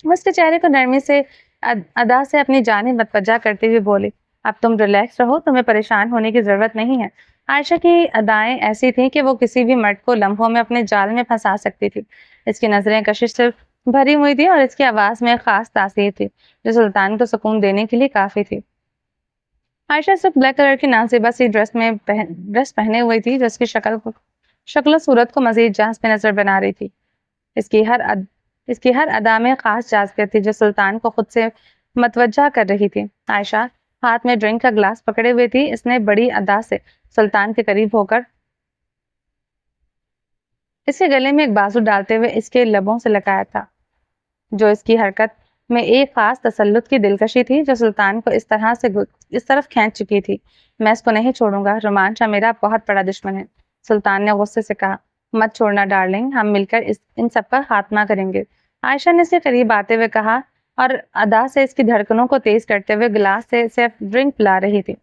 وہ اس کے چہرے کو نرمی سے ادا سے اپنی جانب متوجہ کرتے ہوئے بولے، اب تم ریلیکس رہو، تمہیں پریشان ہونے کی ضرورت نہیں ہے۔ عائشہ کی ادائیں ایسی تھیں کہ وہ کسی بھی مرد کو لمحوں میں اپنے جال میں پھنسا سکتی تھی۔ اس کی نظریں کشش سے بھری ہوئی تھی اور اس کی آواز میں ایک خاص تاثیر تھی جو سلطان کو سکون دینے کے لیے کافی تھی۔ عائشہ صرف بلیک کلر کی نازیبہ سی ڈریس پہنے ہوئی تھی جو اس کی شکل و صورت کو مزید جذب نظر بنا رہی تھی۔ اس کی ہر ادا میں خاص جاذبیت تھی جو سلطان کو خود سے متوجہ کر رہی تھی۔ عائشہ ہاتھ میں ڈرنک کا گلاس پکڑے ہوئے تھی۔ اس نے بڑی ادا سے سلطان کے قریب ہو کر اس کے گلے میں ایک بازو ڈالتے ہوئے اس کے لبوں سے لگایا تھا، جو اس کی حرکت میں ایک خاص تسلط کی دلکشی تھی جو سلطان کو اس طرف کھینچ چکی تھی۔ میں اس کو نہیں چھوڑوں گا، رومان شاہ میرا بہت بڑا دشمن ہے، سلطان نے غصے سے کہا۔ مت چھوڑنا ڈارلنگ، ہم مل کر ان سب کا خاتمہ کریں گے، عائشہ نے اس کے قریب آتے ہوئے کہا، اور ادا سے اس کی دھڑکنوں کو تیز کرتے ہوئے گلاس سے صرف ڈرنک پلا رہی تھی۔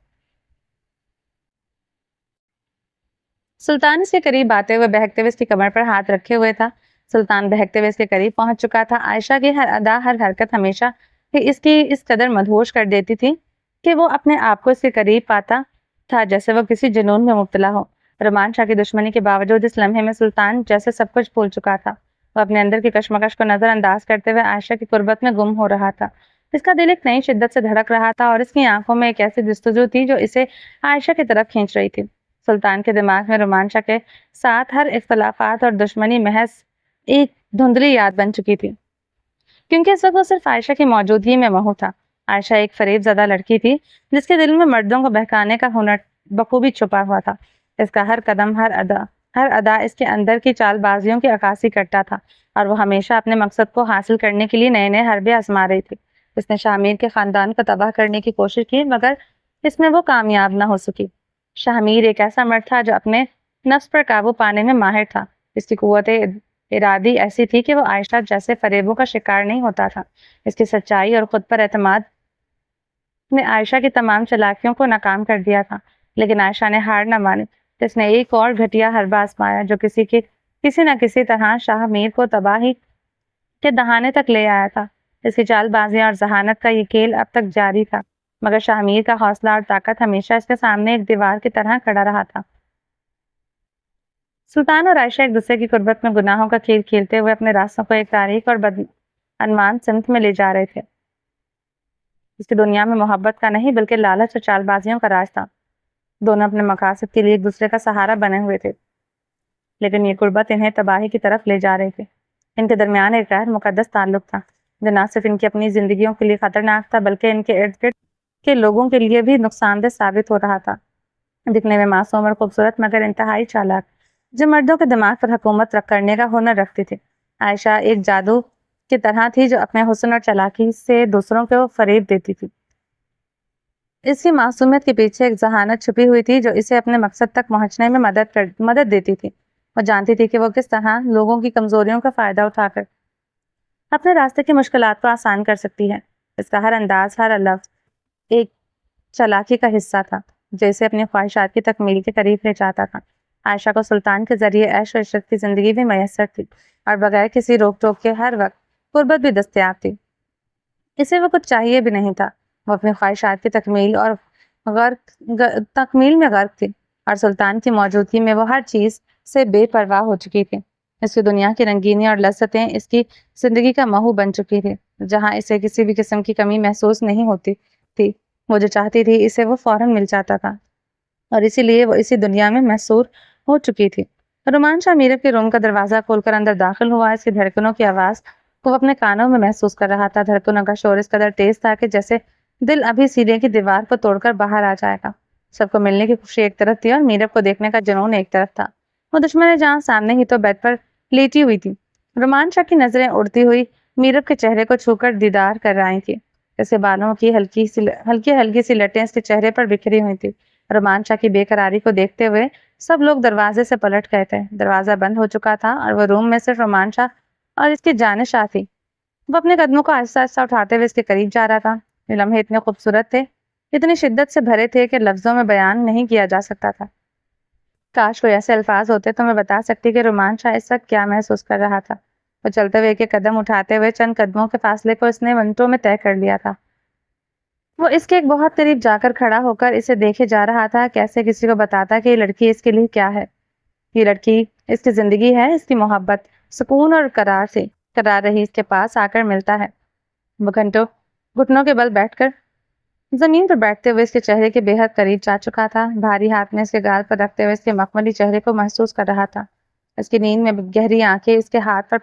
سلطان اس کے قریب آتے ہوئے بہکتے ہوئے اس کی کمر پر ہاتھ رکھے ہوئے تھا۔ سلطان بہکتے ہوئے اس کے قریب پہنچ چکا تھا۔ عائشہ کی ہر ادا، ہر حرکت ہمیشہ اس کی اس قدر مدہوش کر دیتی تھی کہ وہ اپنے آپ کو اس کے قریب پاتا تھا جیسے وہ کسی جنون میں مبتلا ہو۔ رومان شاہ کی دشمنی کے باوجود اس لمحے میں سلطان جیسے سب کچھ بھول چکا تھا۔ وہ اپنے اندر کی کشمکش کو نظر انداز کرتے ہوئے عائشہ کی قربت میں گم ہو رہا تھا۔ اس کا دل ایک نئی شدت سے دھڑک رہا تھا اور اس کی آنکھوں میں ایک ایسی جستجو تھی جو اسے عائشہ کی طرف کھینچ رہی تھی۔ سلطان کے دماغ میں رومان شاہ کے ساتھ ہر اختلافات اور دشمنی محض ایک دھندلی یاد بن چکی تھی، کیونکہ اس وقت وہ صرف عائشہ کی موجودگی میں محو تھا۔ عائشہ ایک فریب زدہ لڑکی تھی جس کے دل میں مردوں کو بہکانے کا ہنر بخوبی چھپا ہوا تھا۔ اس کا ہر قدم، ہر ادا اس کے اندر کی چال بازیوں کی عکاسی کرتا تھا اور وہ ہمیشہ اپنے مقصد کو حاصل کرنے کے لیے نئے نئے حربے آزما رہی تھی۔ اس نے شاہمیر کے خاندان کو تباہ کرنے کی کوشش کی مگر اس میں وہ کامیاب نہ ہو سکی۔ شاہمیر ایک ایسا مرد تھا جو اپنے نفس پر قابو پانے میں ماہر تھا۔ اس کی قوت ارادی ایسی تھی کہ وہ عائشہ جیسے فریبوں کا شکار نہیں ہوتا تھا۔ اس کی سچائی اور خود پر اعتماد نے عائشہ کی تمام چالاکیوں کو ناکام کر دیا تھا، لیکن عائشہ نے ہار نہ مانی۔ اس نے ایک اور گھٹیا حربہ آزمایا جو کسی نہ کسی طرح شاہمیر کو تباہی کے دہانے تک لے آیا تھا۔ اس کی چال بازیاں اور ذہانت کا یہ کھیل اب تک جاری تھا، مگر شاہمیر کا حوصلہ اور طاقت ہمیشہ اس کے سامنے ایک دیوار کی طرح کھڑا رہا تھا۔ سلطان اور عائشہ ایک دوسرے کی قربت میں گناہوں کا کھیل کھیلتے ہوئے اپنے راستوں کو ایک تاریک اور بدعنوان سمت میں لے جا رہے تھے۔ اس کی دنیا میں محبت کا نہیں بلکہ لالچ اور چال بازیوں کا راج تھا۔ دونوں اپنے مقاصد کے لیے ایک دوسرے کا سہارا بنے ہوئے تھے، لیکن یہ قربت انہیں تباہی کی طرف لے جا رہی تھی۔ ان کے درمیان ایک غیر مقدس تعلق تھا، جو نہ صرف ان کی اپنی زندگیوں کے لیے خطرناک تھا بلکہ ان کے ارد گرد کے لوگوں کے لیے بھی نقصان دہ ثابت ہو رہا تھا۔ دکھنے میں معصوم اور خوبصورت مگر انتہائی چالاک، جو مردوں کے دماغ پر حکومت کرنے کا ہنر رکھتی تھی، عائشہ ایک جادو کی طرح تھی جو اپنے حسن اور چالاکی سے دوسروں کو فریب دیتی تھی۔ اس کی معصومیت کے پیچھے ایک ذہانت چھپی ہوئی تھی جو اسے اپنے مقصد تک پہنچنے میں مدد دیتی تھی۔ وہ جانتی تھی کہ وہ کس طرح لوگوں کی کمزوریوں کا فائدہ اٹھا کر اپنے راستے کی مشکلات کو آسان کر سکتی ہے۔ اس کا ہر انداز، ہر لفظ ایک چالاکی کا حصہ تھا جو اسے اپنی خواہشات کی تکمیل کے قریب لے جاتا تھا۔ عائشہ کو سلطان کے ذریعے عیش و عشرت کی زندگی بھی میسر تھی اور بغیر کسی روک ٹوک کے ہر وقت قربت بھی دستیاب تھی۔ اسے وہ کچھ چاہیے بھی نہیں تھا، وہ اپنی خواہشات کی تکمیل میں غرق تھی اور سلطان کی موجودگی میں وہ ہر چیز سے بے پرواہ ہو چکی تھی۔ اس کی دنیا کی رنگینی اور لذتیں اس کی زندگی کا محو بن چکی تھی، جہاں اسے کسی بھی قسم کی کمی محسوس نہیں ہوتی تھی۔ وہ جو چاہتی تھی اسے وہ فوراً مل جاتا تھا اور اسی لیے وہ اسی دنیا میں محصور ہو چکی تھی۔ رومان شاہ میرب کے روم کا دروازہ کھول کر اندر داخل ہوا۔ اس کی دھڑکنوں کی آواز کو وہ اپنے کانوں میں محسوس کر رہا تھا۔ دھڑکنوں کا شور اس قدر تیز تھا کہ جیسے دل ابھی سینے کی دیوار کو توڑ کر باہر آ جائے گا۔ سب کو ملنے کی خوشی ایک طرف تھی اور میرب کو دیکھنے کا جنون ایک طرف تھا۔ وہ دشمن جہاں سامنے ہی تو بیڈ پر لیٹی ہوئی تھی۔ رومان شاہ کی نظریں اڑتی ہوئی میرب کے چہرے کو چھو کر دیدار کر رہی تھی۔ اس کے بالوں کی ہلکی سی لٹیں اس کے چہرے پر بکھری ہوئی تھی۔ رومان شاہ کی بے قراری کو دیکھتے ہوئے سب لوگ دروازے سے پلٹ گئے تھے۔ دروازہ بند ہو چکا تھا اور وہ روم میں صرف رومان شاہ اور اس کی جانشاہ تھی۔ وہ اپنے قدموں کو آہستہ آہستہ اٹھاتے ہوئے اس کے قریب جا رہا تھا۔ یہ لمحے اتنے خوبصورت تھے، اتنی شدت سے بھرے تھے کہ لفظوں میں بیان نہیں کیا جا سکتا تھا۔ کاش کوئی ایسے الفاظ ہوتے تو میں بتا سکتی کہ رومان شاہ اس وقت کیا محسوس کر رہا تھا۔ وہ چلتے ہوئے ایک قدم اٹھاتے ہوئے چند قدموں کے فاصلے کو اس نے منٹوں میں طے کر لیا تھا۔ وہ اس کے ایک بہت قریب جا کر کھڑا ہو کر اسے دیکھے جا رہا تھا، کیسے کسی کو بتاتا کہ یہ لڑکی اس کے لیے کیا ہے۔ یہ لڑکی اس کی زندگی ہے، اس کی محبت سکون اور قرار رہی اس کے پاس آ کر ملتا ہے۔ وہ گھٹنوں کے بل بیٹھ کر زمین پر بیٹھتے ہوئے اس کے چہرے کے بے حد قریب جا چکا تھا۔ بھاری ہاتھ میں اس کے گال پر رکھتے ہوئے اس کے مخملی چہرے کو محسوس کر رہا تھا۔ اس کی نیند میں گہری آنکھیں اس کے ہاتھ پر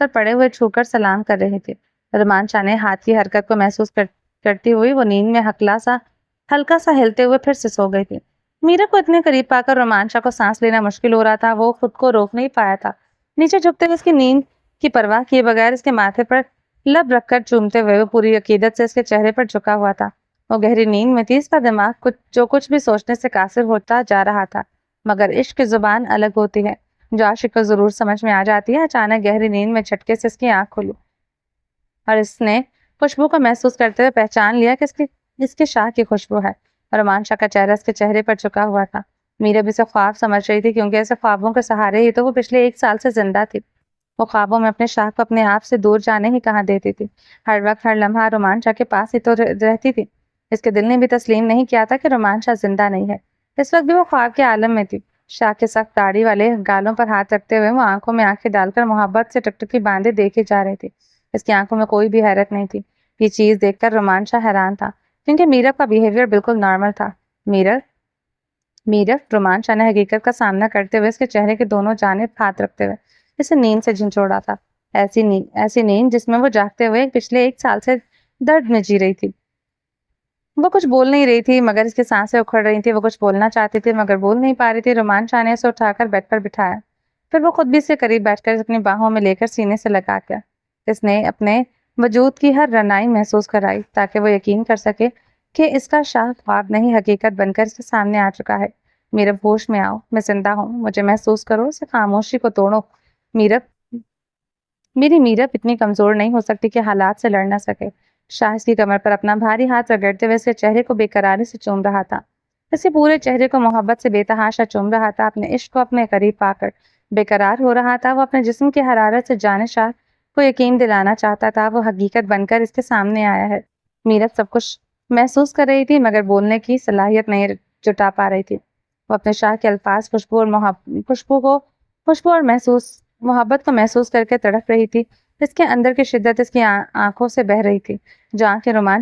پڑے ہوئے چھو کر سلام کر رہی تھی۔ رومان شاہ نے ہاتھ کی حرکت کو محسوس کرتی ہوئی وہ نیند میں ہلکا سا ہلتے ہوئے پھر سے سو گئی تھی۔ میرا کو اتنے قریب پا کر رومان شاہ کو سانس لینا مشکل ہو رہا تھا۔ وہ خود کو روک نہیں پایا تھا۔ نیچے جھکتے ہوئے اس کی نیند کی پرواہ کیے بغیر اس کے ماتھے پر لب رکھ کر چومتے ہوئے وہ پوری عقیدت سے اس کے چہرے پر جھکا ہوا تھا۔ وہ گہری نیند میں تھی، اس کا دماغ جو کچھ بھی سوچنے سے قاصر ہوتا جا رہا تھا، مگر عشق کی زبان الگ ہوتی ہے جو عاشق کو ضرور سمجھ میں آ جاتی ہے۔ اچانک گہری نیند میں جھٹکے سے اس کی آنکھ کھلی اور اس نے خوشبو کو محسوس کرتے ہوئے پہچان لیا کہ اس کے شاہ کی خوشبو ہے۔ رومان شاہ کا چہرہ اس کے چہرے پر جھکا ہوا تھا۔ میرب اسے خواب سمجھ رہی تھی کیونکہ ایسے خوابوں کے سہارے ہی تو وہ پچھلے 1 سال سے زندہ تھی۔ وہ خوابوں میں اپنے شاہ کو اپنے آپ سے دور جانے ہی کہاں دیتی تھی۔ ہر وقت ہر لمحہ رومان شاہ کے پاس ہی تو رہتی تھی۔ اس کے دل نے بھی تسلیم نہیں کیا تھا کہ رومان شاہ زندہ نہیں ہے۔ اس وقت بھی وہ خواب کے عالم میں تھی۔ شاہ کے سخت داڑھی والے گالوں پر ہاتھ رکھتے ہوئے وہ آنکھوں میں آنکھیں ڈال کر محبت سے ٹکٹکی باندھے دیکھی جا رہی تھی۔ اس کی آنکھوں میں کوئی بھی حیرت نہیں تھی۔ یہ چیز دیکھ کر رومان شاہ حیران تھا کیونکہ میرب کا بیہیویئر بالکل نارمل تھا۔ میرب رومان شاہ نے حقیقت کا سامنا کرتے ہوئے اس کے چہرے کے دونوں جانب ہاتھ رکھتے ہوئے اسے نیند سے جھنجھوڑا تھا۔ ایسی نیند جس میں وہ جاگتے ہوئے پچھلے 1 سال سے درد میں جی رہی تھی۔ وہ کچھ بول نہیں رہی تھی مگر اس کی سانسیں اکھڑ رہی تھی۔ وہ کچھ بولنا چاہتی تھی مگر بول نہیں پا رہی تھی۔ رومان شاہ نے اسے اٹھا کر بیڈ پر بٹھایا، پھر وہ خود بھی اس کے قریب بیٹھ کر اپنی باہوں میں لے کر سینے سے لگا کر اس نے اپنے وجود کی ہر رنائی محسوس کرائی تاکہ وہ یقین کر سکے کہ اس کا شاہ خواب نہیں حقیقت بن کر اس کے سامنے آ چکا ہے۔ میرب ہوش میں آؤ، میں زندہ ہوں، مجھے محسوس کرو، اسے خاموشی کو توڑو۔ میری میرب اتنی کمزور نہیں ہو سکتی کہ حالات سے لڑ نہ سکے۔ شاہ اس کی کمر پر اپنا بھاری ہاتھ رگڑتے ہوئے اس کے چہرے کو بے قراری سے چوم رہا تھا۔ اس کے پورے چہرے کو محبت سے بے تحاشا چوم رہا تھا۔ اپنے عشق کو اپنے قریب پا کر بے قرار ہو رہا تھا۔ وہ اپنے جسم کی حرارت سے جانشاہ کو یقین دلانا چاہتا تھا وہ حقیقت بن کر اس کے سامنے آیا ہے۔ میرب سب کچھ محسوس کر رہی تھی مگر بولنے کی صلاحیت نہیں جٹا پا رہی تھی۔ وہ اپنے شاہ کے الفاظ، خوشبو اور محبت کو محسوس کر کے تڑپ رہی تھی۔ اس کے اندر کی شدت اس کی آنکھوں سے بہہ رہی تھی جو آنکھیں رومان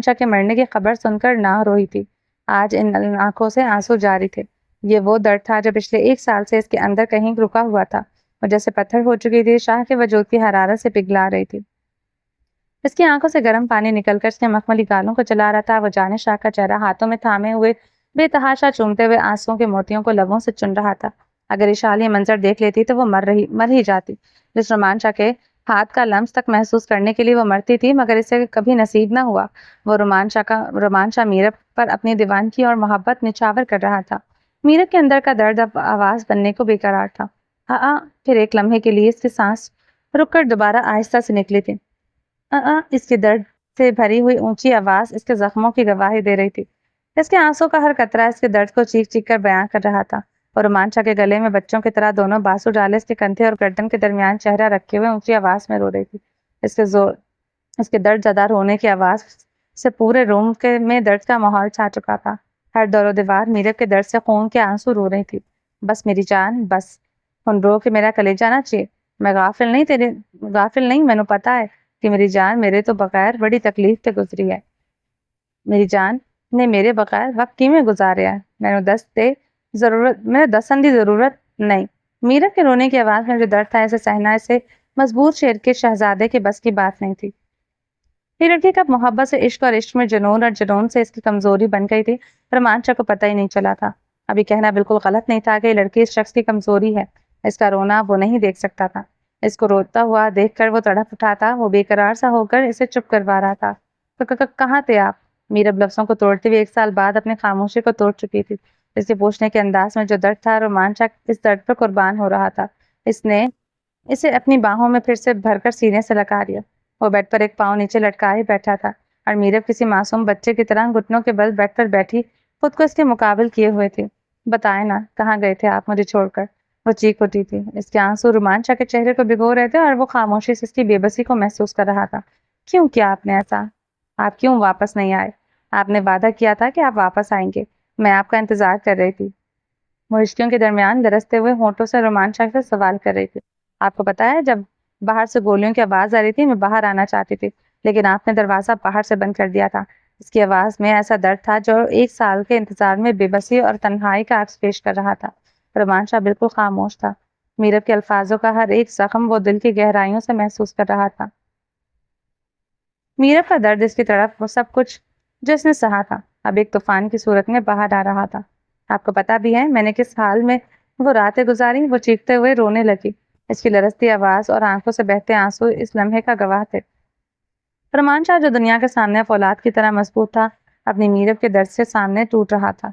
شاہ کے مرنے کی خبر سن کر نہ روئی تھی۔ آج ان آنکھوں سے آنسو جاری تھے۔ یہ وہ درد تھا جو پچھلے 1 سال سے اس کے اندر کہیں رکا ہوا تھا وہ جیسے پتھر ہو چکی تھی، شاہ کے وجود کی حرارت سے پگھلا رہی تھی۔ اس کی آنکھوں سے گرم پانی نکل کر اس کے مخملی گالوں کو چلا رہا تھا۔ وہ جانے شاہ کا چہرہ ہاتھوں میں تھامے ہوئے بے تحاشا چومتے ہوئے آنسوؤں کے موتیوں کو لبوں سے چن رہا تھا۔ اگر اشال یہ منظر دیکھ لیتی تو وہ مر ہی جاتی۔ جس رحمان شاہ کے ہاتھ کا لمس تک محسوس کرنے کے لیے وہ مرتی تھی، مگر اسے کبھی نصیب نہ ہوا۔ وہ رحمان شاہ میرب پر اپنی دیوانگی اور محبت نچھاور کر رہا تھا۔ میرب کے اندر کا درد اب آواز بننے کو بیقرار تھا۔ پھر ایک لمحے کے لیے اس کی سانس رک کر دوبارہ آہستہ سے نکلی تھی۔ اس کی درد سے بھری ہوئی اونچی آواز اس کے زخموں کی گواہی دے رہی تھی۔ اس کے آنسوں کا ہر قطرہ اس کے درد کو چیخ چیخ کر بیان کر رہا تھا۔ اور رحمان شاہ کے گلے میں بچوں کی طرح دونوں بازو ڈالے اس کے کندھے اور گردن کے درمیان چہرہ رکھے ہوئے اونچی آواز میں رو رہی تھی۔ اس کے درد زدہ رونے کی آواز سے پورے روم میں درد کا ماحول چھا چکا تھا۔ ہر دور و دیوار میرب کے درد سے خون کے آنسو رو رہی تھی۔ بس میری جان، بس ہن رو کے میرا کلیجہ نہ چیے۔ میں غافل نہیں، مینوں پتا ہے کہ میری جان میرے تو بغیر بڑی تکلیف تے گزری ہے۔ میری جان نے میرے بغیر وقت کیویں گزاریا ہے؟ میں دسن دی ضرورت نہیں۔ میرب کے رونے کی آواز میں جو درد تھا اسے سہنا اسے مضبوط شیر کے شہزادے کے بس کی بات نہیں تھی۔ یہ لڑکی کب محبت سے عشق اور عشق میں جنون اور جنون سے اس کی کمزوری بن گئی تھی، رحمان شاہ کو پتہ ہی نہیں چلا تھا۔ ابھی کہنا بالکل غلط نہیں تھا کہ یہ لڑکی اس شخص کی کمزوری ہے۔ اس کا رونا وہ نہیں دیکھ سکتا تھا۔ اس کو روتا ہوا دیکھ کر وہ تڑپ اٹھا تھا۔ وہ بے قرار سا ہو کر اسے چپ کروا رہا تھا۔ کہاں تھے آپ؟ میرب لفظوں کو توڑتے ہوئے 1 سال بعد اپنی خاموشی کو توڑ چکی تھی۔ اس کے پوچھنے کے انداز میں جو درد تھا، رحمان شاہ اس درد پر قربان ہو رہا تھا۔ اس نے اسے اپنی باہوں میں پھر سے بھر کر سینے سے لگا لیا۔ وہ بیڈ پر ایک پاؤں نیچے لٹکائے بیٹھا تھا اور میرب کسی معصوم بچے کی طرح گھٹنوں کے بل بیڈ پر بیٹھی خود کو اس کے مقابل کیے ہوئے تھی۔ بتائیں نا، کہاں گئے تھے آپ مجھے چھوڑ کر؟ وہ چیخ اٹھی تھی۔ اس کے آنسو رحمان شاہ کے چہرے کو بھگو رہے تھے اور وہ خاموشی سے اس کی بے بسی کو محسوس کر رہا تھا۔ کیوں کیا آپ نے ایسا؟ آپ کیوں واپس نہیں آئے؟ آپ نے وعدہ کیا تھا کہ آپ واپس آئیں گے۔ میں آپ کا انتظار کر رہی تھی۔ وہ ہچکیوں کے درمیان درستے ہوئے ہونٹوں سے رحمان شاہ سے سوال کر رہی تھی۔ آپ کو پتا ہے، جب باہر سے گولیوں کی آواز آ رہی تھی میں باہر آنا چاہتی تھی، لیکن آپ نے دروازہ باہر سے بند کر دیا تھا۔ اس کی آواز میں ایسا درد تھا جو 1 سال کے انتظار میں بے بسی اور تنہائی کا عکس پیش کر رہا تھا۔ رحمان شاہ بالکل خاموش تھا۔ میرب کے الفاظوں کا ہر ایک زخم وہ دل کی گہرائیوں سے محسوس کر رہا تھا۔ میرب کا درد، اس کی تڑپ، وہ سب کچھ جو اس نے سہا تھا، اب ایک طوفان کی صورت میں باہر آ رہا تھا۔ آپ کو پتا بھی ہے میں نے کس حال میں وہ راتیں گزاری؟ وہ چیختے ہوئے رونے لگی۔ اس کی لرزتی آواز اور آنکھوں سے بہتے آنسو اس لمحے کا گواہ تھے۔ رحمان شاہ جو دنیا کے سامنے فولاد کی طرح مضبوط تھا، اپنی میرب کے درد سے سامنے ٹوٹ رہا تھا۔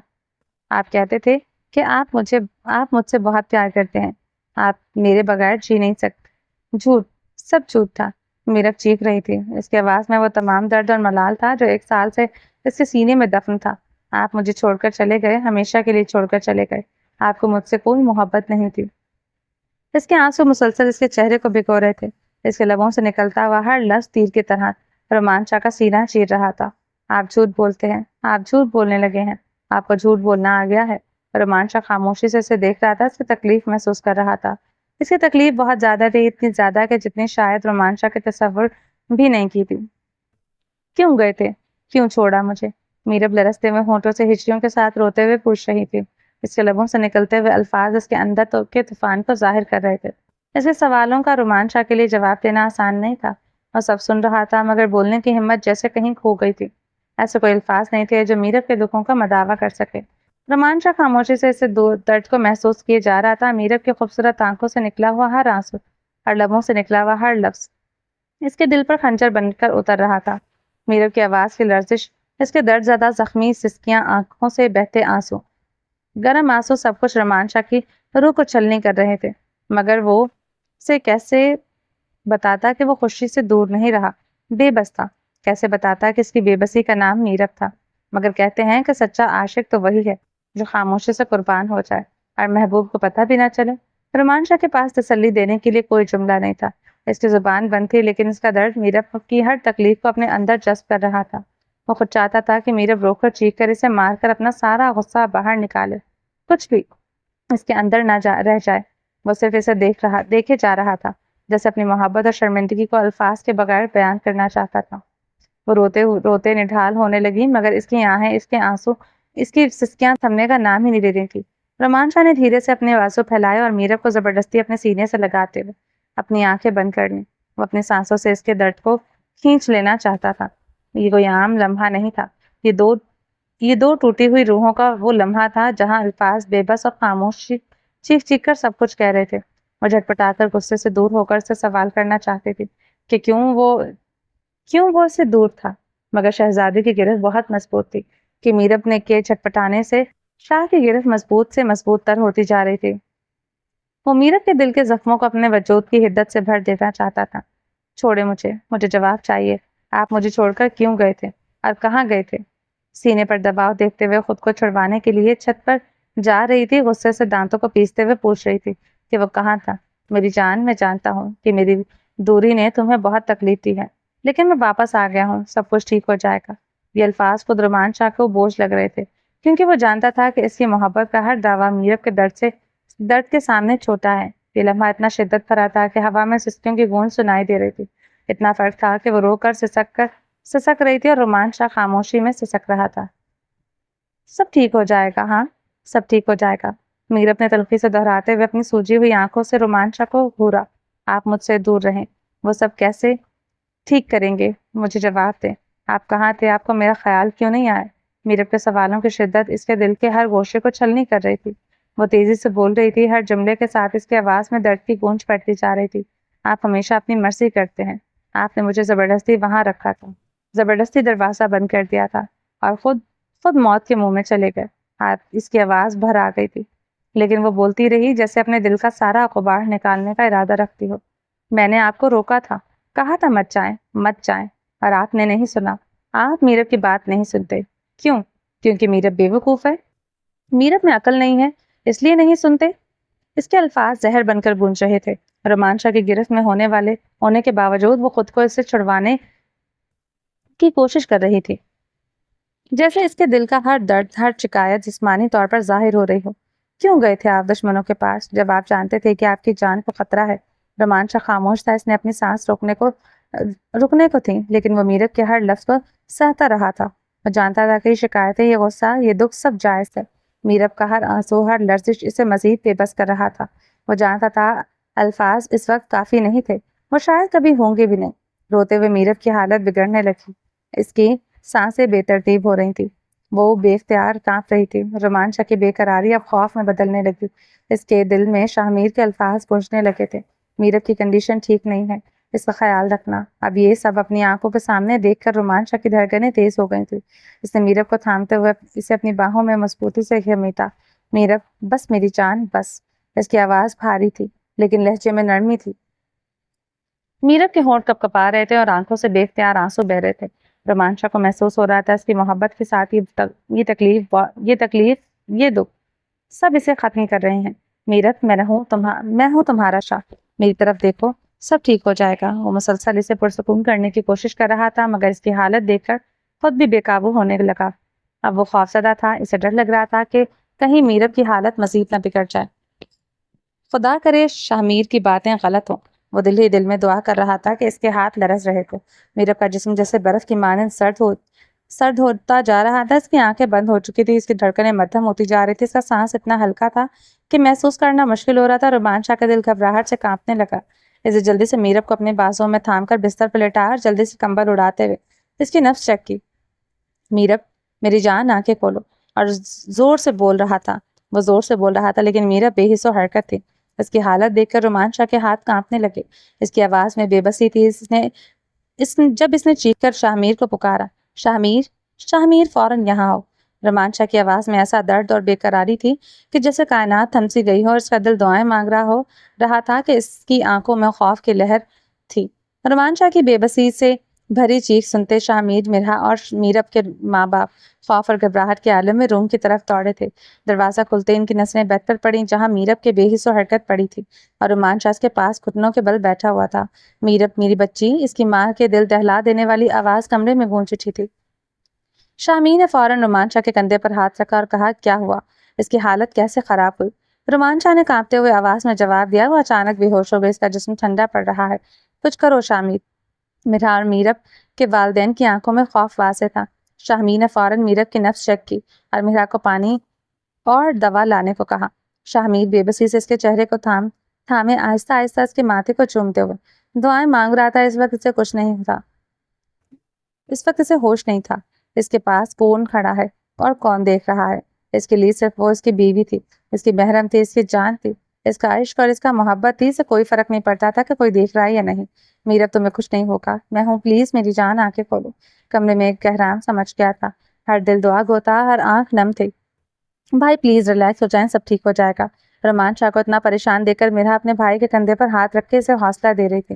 آپ کہتے تھے کہ آپ مجھ سے بہت پیار کرتے ہیں، آپ میرے بغیر جی نہیں سکتے۔ جھوٹ، سب جھوٹ تھا۔ میرب چیخ رہی تھی۔ اس کی آواز میں وہ تمام درد اور ملال تھا جو 1 سال سے اس کے سینے میں دفن تھا۔ آپ مجھے چھوڑ کر چلے گئے، ہمیشہ کے لیے چھوڑ کر چلے گئے۔ آپ کو مجھ سے کوئی محبت نہیں تھی۔ اس کے آنسو مسلسل اس کے چہرے کو بھگو رہے تھے۔ اس کے لبوں سے نکلتا ہوا ہر لفظ تیر کی طرح رحمان شاہ کا سینہ چیر رہا تھا۔ آپ جھوٹ بولتے ہیں، آپ جھوٹ بولنے لگے ہیں، آپ کو جھوٹ بولنا آ گیا ہے۔ رحمان شاہ خاموشی سے اسے دیکھ رہا تھا، اس کی تکلیف محسوس کر رہا تھا۔ اس کی تکلیف بہت زیادہ تھی، اتنی زیادہ کہ جتنی شاید رحمان شاہ کے تصور بھی نہیں کی تھی۔ کیوں گئے تھے؟ کیوں چھوڑا مجھے؟ میرب لرزتے ہوئے ہونٹوں سے ہچکیوں کے ساتھ روتے ہوئے پوچھ رہی تھی۔ اس کے لبوں سے نکلتے ہوئے الفاظ اس کے اندر کے طوفان کو ظاہر کر رہے تھے۔ اس کے سوالوں کا رحمان شاہ کے لیے جواب دینا آسان نہیں تھا۔ وہ سب سن رہا تھا، مگر بولنے کی ہمت جیسے کہیں کھو گئی تھی۔ ایسے کوئی الفاظ نہیں تھے جو میرب کے دکھوں کا مداوع کر سکے۔ رحمان شاہ خاموشی سے اسے درد کو محسوس کیے جا رہا تھا۔ میرب کی خوبصورت آنکھوں سے نکلا ہوا ہر آنسو، ہر لبوں سے نکلا ہوا ہر لفظ اس کے دل پر خنجر بن کر اتر رہا تھا۔ میرب کی آواز کی لرزش، اس کے درد زدہ زخمی سسکیاں، آنکھوں سے بہتے آنسو، گرم آنسو، سب کچھ رحمان شاہ کی روح کو چھلنی کر رہے تھے۔ مگر وہ اسے کیسے بتاتا کہ وہ خوشی سے دور نہیں رہا، بے بس تھا؟ کیسے بتاتا کہ اس کی بے بسی کا نام میرب تھا؟ مگر کہتے ہیں کہ سچا عاشق تو وہی ہے جو خاموشی سے قربان ہو جائے اور محبوب کو پتہ بھی نہ چلے۔ رحمان شاہ کے پاس تسلی دینے کے لیے کوئی جملہ نہیں تھا۔ اس کی زبان بند تھی، لیکن اس کا درد میرب کی ہر تکلیف کو اپنے اندر جذب کر رہا تھا۔ وہ خود چاہتا تھا کہ میرب رو کر چیخ کر اسے مار کر اپنا سارا غصہ باہر نکالے، کچھ بھی اس کے اندر نہ رہ جائے۔ وہ صرف اسے دیکھے جا رہا تھا، جیسے اپنی محبت اور شرمندگی کو الفاظ کے بغیر بیان کرنا چاہتا تھا۔ وہ روتے نڈھال ہونے لگی، مگر اس کی آہیں، اس کے آنسو، اس کی سسکیاں تھمنے کا نام ہی نہیں دے رہی تھی۔ رومان شاہ نے دھیرے سے اپنے بازو پھیلائے اور میرب کو زبردستی اپنے سینے سے لگاتے ہوئے اپنی آنکھیں بند کر لی۔ وہ اپنی سانسوں سے اس کے درد کو کھینچ لینا چاہتا تھا۔ یہ کوئی عام لمحہ نہیں تھا، یہ دو ٹوٹی ہوئی روحوں کا وہ لمحہ تھا جہاں الفاظ بے بس اور خاموش چیخ چیخ کر سب کچھ کہہ رہے تھے۔ وہ جھٹپٹا کر غصے سے دور ہو کر سے سوال کرنا چاہتے تھے کہ کیوں وہ اس سے دور تھا، مگر شہزادی کی گرفت بہت مضبوط تھی کہ میرب نے کے جھٹپٹانے سے شاہ کی گرفت مضبوط سے مضبوط تر ہوتی جا رہی تھی۔ وہ میرب کے دل کے زخموں کو اپنے وجود کی حدت سے بھر دینا چاہتا تھا۔ چھوڑے مجھے جواب چاہیے۔ آپ مجھے چھوڑ کر کیوں گئے تھے اور کہاں گئے تھے؟ سینے پر دباؤ دیکھتے ہوئے خود کو چھڑوانے کے لیے چھت پر جا رہی تھی، غصے سے دانتوں کو پیستے ہوئے پوچھ رہی تھی کہ وہ کہاں تھا۔ میری جان، میں جانتا ہوں کہ میری دوری نے تمہیں بہت تکلیف دی ہے، لیکن میں واپس آ گیا ہوں، سب کچھ ٹھیک ہو جائے گا۔ یہ الفاظ خود رومان شاہ کو بوجھ لگ رہے تھے، کیونکہ وہ جانتا تھا کہ اس کی محبت کا ہر دعویٰ میرب کے درد کے سامنے چھوٹا ہے۔ یہ لمحہ اتنا شدت بھرا تھا کہ ہوا میں سسکیوں کی گونج سنائی دے رہی تھی۔ اتنا فرق تھا کہ وہ رو کر سسک رہی تھی اور رومان شاہ خاموشی میں سسک رہا تھا۔ سب ٹھیک ہو جائے گا، ہاں سب ٹھیک ہو جائے گا، میرب نے تلخی سے دہراتے ہوئے اپنی سوجی ہوئی آنکھوں سے رومان شاہ کو گھورا۔ آپ مجھ سے دور رہیں، وہ سب کیسے ٹھیک کریں گے؟ مجھے جواب دیں، آپ کہاں تھے؟ آپ کو میرا خیال کیوں نہیں آیا؟ میرب کے سوالوں کی شدت اس کے دل کے ہر گوشے کو چھلنی کر رہی تھی۔ وہ تیزی سے بول رہی تھی، ہر جملے کے ساتھ اس کی آواز میں درد کی گونج پڑتی جا رہی تھی۔ آپ ہمیشہ اپنی مرضی کرتے ہیں، آپ نے مجھے زبردستی وہاں رکھا تھا، زبردستی دروازہ بند کر دیا تھا اور خود موت کے منہ میں چلے گئے۔ اس کی آواز بھر آ گئی تھی، لیکن وہ بولتی رہی جیسے اپنے دل کا سارا غبار نکالنے کا ارادہ رکھتی ہو۔ میں نے آپ کو روکا تھا، کہا تھا مت جائیں، اور آپ نے نہیں سنا۔ آپ میرب کی بات نہیں سنتے۔ کیوں؟ کیونکہ میرب بے وقوف ہے؟ میرب میں عقل نہیں ہے اس لیے نہیں سنتے؟ اس کے الفاظ زہر بن کر گونج رہے تھے۔ رومان شاہ کی گرفت میں ہونے کے باوجود وہ خود کو اس سے چھڑوانے کی کوشش کر رہی تھی، جیسے اس کے دل کا ہر درد، ہر شکایت جسمانی طور پر ظاہر ہو رہی ہو۔ کیوں گئے تھے آپ دشمنوں کے پاس جب آپ جانتے تھے کہ آپ کی جان کو خطرہ ہے؟ رومان شاہ خاموش تھا، اس نے اپنی سانس رکنے کو تھی، لیکن وہ میرب کے ہر لفظ کو سہتا رہا تھا۔ وہ جانتا تھا کہ یہ شکایتیں، یہ غصہ، یہ دکھ سب جائز ہے۔ میرب کا ہر آنسو، ہر لرزش اسے مزید بے بس کر رہا تھا۔ وہ جانتا تھا الفاظ اس وقت کافی نہیں تھے، وہ شاید کبھی ہوں گے بھی نہیں۔ روتے ہوئے میرب کی حالت بگڑنے لگی، اس کی سانسیں بے ترتیب ہو رہی تھی، وہ بے اختیار کانپ رہی تھی۔ رومان شاہ کی بے قراری اب خوف میں بدلنے لگی، اس کے دل میں شاہ میر کے الفاظ گونجنے لگے تھے۔ میرب کی کنڈیشن ٹھیک نہیں ہے، اس کا خیال رکھنا۔ اب یہ سب اپنی آنکھوں کے سامنے دیکھ کر رومان شاہ کی دھڑکنیں تیز ہو گئی تھی۔ اس نے میرب کو تھامتے ہوئے اسے اپنی باہوں میں مضبوطی سے گھمیٹا۔ میرب، بس میری جان، بس۔ اس کی آواز بھاری تھی، لیکن لہجے میں نرمی تھی۔ میرب کے ہونٹ کپ کپا رہے تھے اور آنکھوں سے بے اختیار آنسو بہ رہے تھے۔ رومان شاہ کو محسوس ہو رہا تھا اس کی محبت کے ساتھ یہ تکلیف، یہ دکھ سب اسے ختم کر رہے ہیں۔ میرب، میں ہوں تمہارا شاہ، میری طرف دیکھو، سب ٹھیک ہو جائے گا۔ وہ مسلسل اسے پرسکون کرنے کی کوشش کر رہا تھا، مگر اس کی حالت دیکھ کر خود بھی بے قابو ہونے لگا۔ اب وہ خوفزدہ تھا، اسے ڈر لگ رہا تھا کہ کہیں میرب کی حالت مزید نہ بگڑ جائے۔ خدا کرے شاہ میر کی باتیں غلط ہوں۔ وہ دل ہی دل میں دعا کر رہا تھا کہ اس کے ہاتھ لرز رہے تھے۔ میرب کا جسم جیسے برف کی مانند سرد ہوتا جا رہا تھا، اس کی آنکھیں بند ہو چکی تھی، اس کی دھڑکنیں مدھم ہوتی جا رہی تھی، اس کا سانس اتنا ہلکا تھا کہ محسوس کرنا مشکل ہو رہا تھا۔ رومان شاہ کا دل گھبراہٹ سے کانپنے لگا، اسے جلدی سے میرب کو اپنے بازوں میں تھام کر بستر پر لٹا اور جلدی سے کمبل اڑاتے ہوئے اس کی نبض چیک کی۔ میرب، میری جان، آنکھیں کھولو۔ اور زور سے بول رہا تھا، لیکن میرب بے حس و حرکت تھی۔ اس کی حالت دیکھ کر رومان شاہ کے ہاتھ کانپنے لگے، اس کی آواز میں بے بسی تھی۔ جب اس نے چیخ کر شاہ میر کو پکارا، شاہ میر، فوراً یہاں آؤ۔ رومان شاہ کی آواز میں ایسا درد اور بے قراری تھی کہ جیسے کائنات تھم سی گئی ہو اور اس کا دل دعائیں مانگ رہا تھا کہ اس کی آنکھوں میں خوف کی لہر تھی۔ رومان شاہ کی بے بسی سے بھری چیخ سنتے شاہ میر، مرہا اور میرب کے ماں باپ خوف اور گھبراہٹ کے عالم میں روم کی طرف دوڑے تھے۔ دروازہ کھلتے ان کی نسلیں بیٹھ پر پڑیں جہاں میرب کے بے حس و حرکت پڑی تھی، اور رومان شاہ اس کے پاس گھٹنوں کے بل بیٹھا ہوا تھا۔ میرب، میری بچی، اس کی ماں کے دل دہلا دینے والی آواز کمرے میں گونج اٹھی تھی۔ شاہ میر نے فوراً رومان شاہ کے کندھے پر ہاتھ رکھا اور کہا، کیا ہوا؟ اس کی حالت کیسے خراب ہوئی؟ رومان شاہ نے کانپتے ہوئے آواز میں جواب دیا۔ وہ اچانک بے ہوش ہو گئے، اس کا جسم ٹھنڈا پڑ رہا ہے۔ کچھ کرو شاہ میر۔ مرہا اور میرب کے والدین کی آنکھوں میں خوف واضح تھا۔ شاہ میر نے فوراً میرب کی نبض چیک کی اور مرہا کو پانی اور دوا لانے کو کہا۔ شاہ بے بسی سے اس کے چہرے کو تھامے آہستہ آہستہ اس کے ماتھے کو چومتے ہوئے دعائیں مانگ رہا تھا۔ اس وقت اسے کچھ نہیں تھا، اس وقت اسے ہوش نہیں تھا۔ اس کے پاس کون کھڑا ہے اور کون دیکھ رہا ہے؟ اس کے لیے صرف وہ اس کی بیوی تھی، اس کی محرم تھی، اس کی جان تھی، اس کا عشق اور اس کا محبت تھی۔ اسے کوئی فرق نہیں پڑتا تھا کہ کوئی دیکھ رہا ہے یا نہیں۔ میرب تمہیں کچھ نہیں ہوگا، میں ہوں، پلیز میری جان آنکھیں کھولو۔ کمرے میں ایک گہرام سمجھ گیا تھا، ہر دل دعا گوتا، ہر آنکھ نم تھی۔ بھائی پلیز ریلیکس ہو جائیں، سب ٹھیک ہو جائے گا۔ رومان شاہ کو اتنا پریشان دیکھ کر میرا اپنے بھائی کے کندھے پر ہاتھ رکھ کے اسے حوصلہ دے رہی تھی۔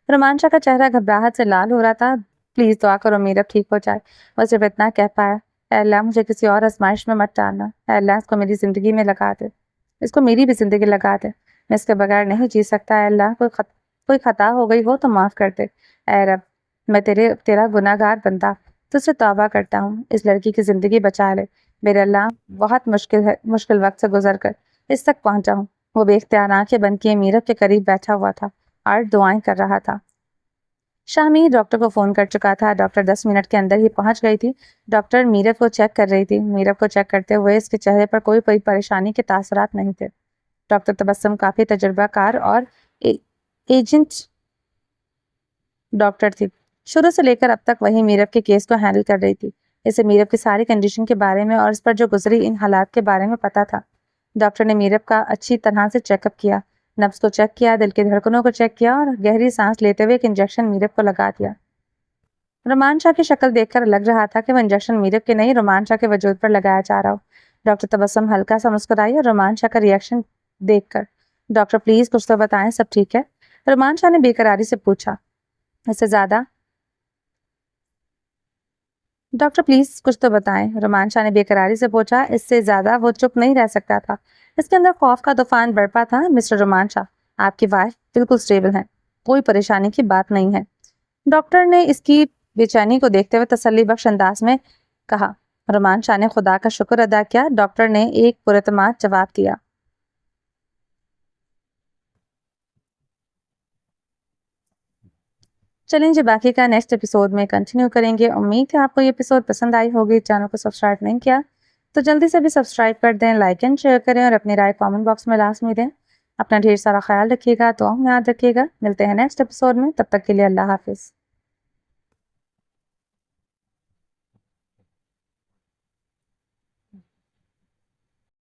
رومان شاہ کا چہرہ گھبراہٹ سے لال ہو رہا تھا۔ پلیز دعا کرو میرب ٹھیک ہو جائے۔ وہ صرف اتنا کہہ پایا، اے اللہ مجھے کسی اور آزمائش میں مت ڈالنا، اے اللہ اس کو میری زندگی میں لگا دے، اس کو میری بھی زندگی لگا دے، میں اس کے بغیر نہیں جی سکتا۔ اے اللہ کوئی خطا ہو گئی ہو تو معاف کر دے۔ اے رب میں تیرا گناہ گار بندہ تجھ سے توبہ کرتا ہوں، اس لڑکی کی زندگی بچا لے۔ میرے اللہ بہت مشکل وقت سے گزر کر اس تک پہنچا ہوں۔ وہ بے اختیار آنکھیں بند کیے میرب کے قریب بیٹھا ہوا تھا اور دعائیں کر رہا تھا۔ شاہ ڈاکٹر کو فون کر چکا تھا۔ ڈاکٹر 10 منٹ کے اندر ہی پہنچ گئی تھی۔ ڈاکٹر میرب کو چیک کر رہی تھی۔ میرب کو چیک کرتے ہوئے اس کے چہرے پر کوئی پریشانی کے تاثرات نہیں تھے۔ ڈاکٹر تبسم کافی تجربہ کار اور ایجنٹ ڈاکٹر تھی۔ شروع سے لے کر اب تک وہی میرب کے کیس کو ہینڈل کر رہی تھی۔ اسے میرب کی ساری کنڈیشن کے بارے میں اور اس پر جو گزری ان حالات کے بارے میں پتا تھا۔ ڈاکٹر نے میرب کا اچھی طرح سے چیک اپ کیا، نبض کو چیک کیا، دل کی دھڑکنوں کو چیک کیا اور گہری سانس لیتے ہوئے ایک انجیکشن میرب کو لگا دیا۔ رومان شاہ کی شکل دیکھ کر لگ رہا تھا کہ وہ انجیکشن میرب کے نہیں رومان شاہ کے وجود پر لگایا جا رہا ہو۔ ڈاکٹر تبسم ہلکا سا مسکرائی اور رومان شاہ کا ریئیکشن دیکھ کر، ڈاکٹر پلیز کچھ تو بتائیں، سب ٹھیک ہے؟ رومان شاہ نے بے قراری سے پوچھا۔ اس سے زیادہ ڈاکٹر پلیز کچھ تو بتائیں، رومان شاہ نے بے قراری سے پوچھا۔ اس سے زیادہ وہ چپ نہیں رہ سکتا تھا۔ اس کے اندر خوف کا طوفان برپا تھا۔ مسٹر رومان شاہ، آپ کی وائف بالکل سٹیبل ہیں، کوئی پریشانی کی بات نہیں ہے، ڈاکٹر نے اس کی بے چینی کو دیکھتے ہوئے تسلی بخش انداز میں کہا۔ رومان شاہ نے خدا کا شکر ادا کیا۔ ڈاکٹر نے ایک پراعتماد جواب دیا۔ چلیں جی، باقی کا نیکسٹ ایپیسوڈ میں کنٹینیو کریں گے۔ امید ہے آپ کو یہ ایپیسوڈ پسند آئی ہوگی۔ چینل کو سبسکرائب نہیں کیا تو جلدی سے بھی سبسکرائب کر دیں، لائک اینڈ شیئر کریں اور اپنی رائے کامنٹ باکس میں لازمی دیں۔ اپنا ڈھیر سارا خیال رکھیے گا، دعاؤں میں یاد رکھیے گا۔ ملتے ہیں نیکسٹ ایپیسوڈ میں، تب تک کے لیے اللہ حافظ۔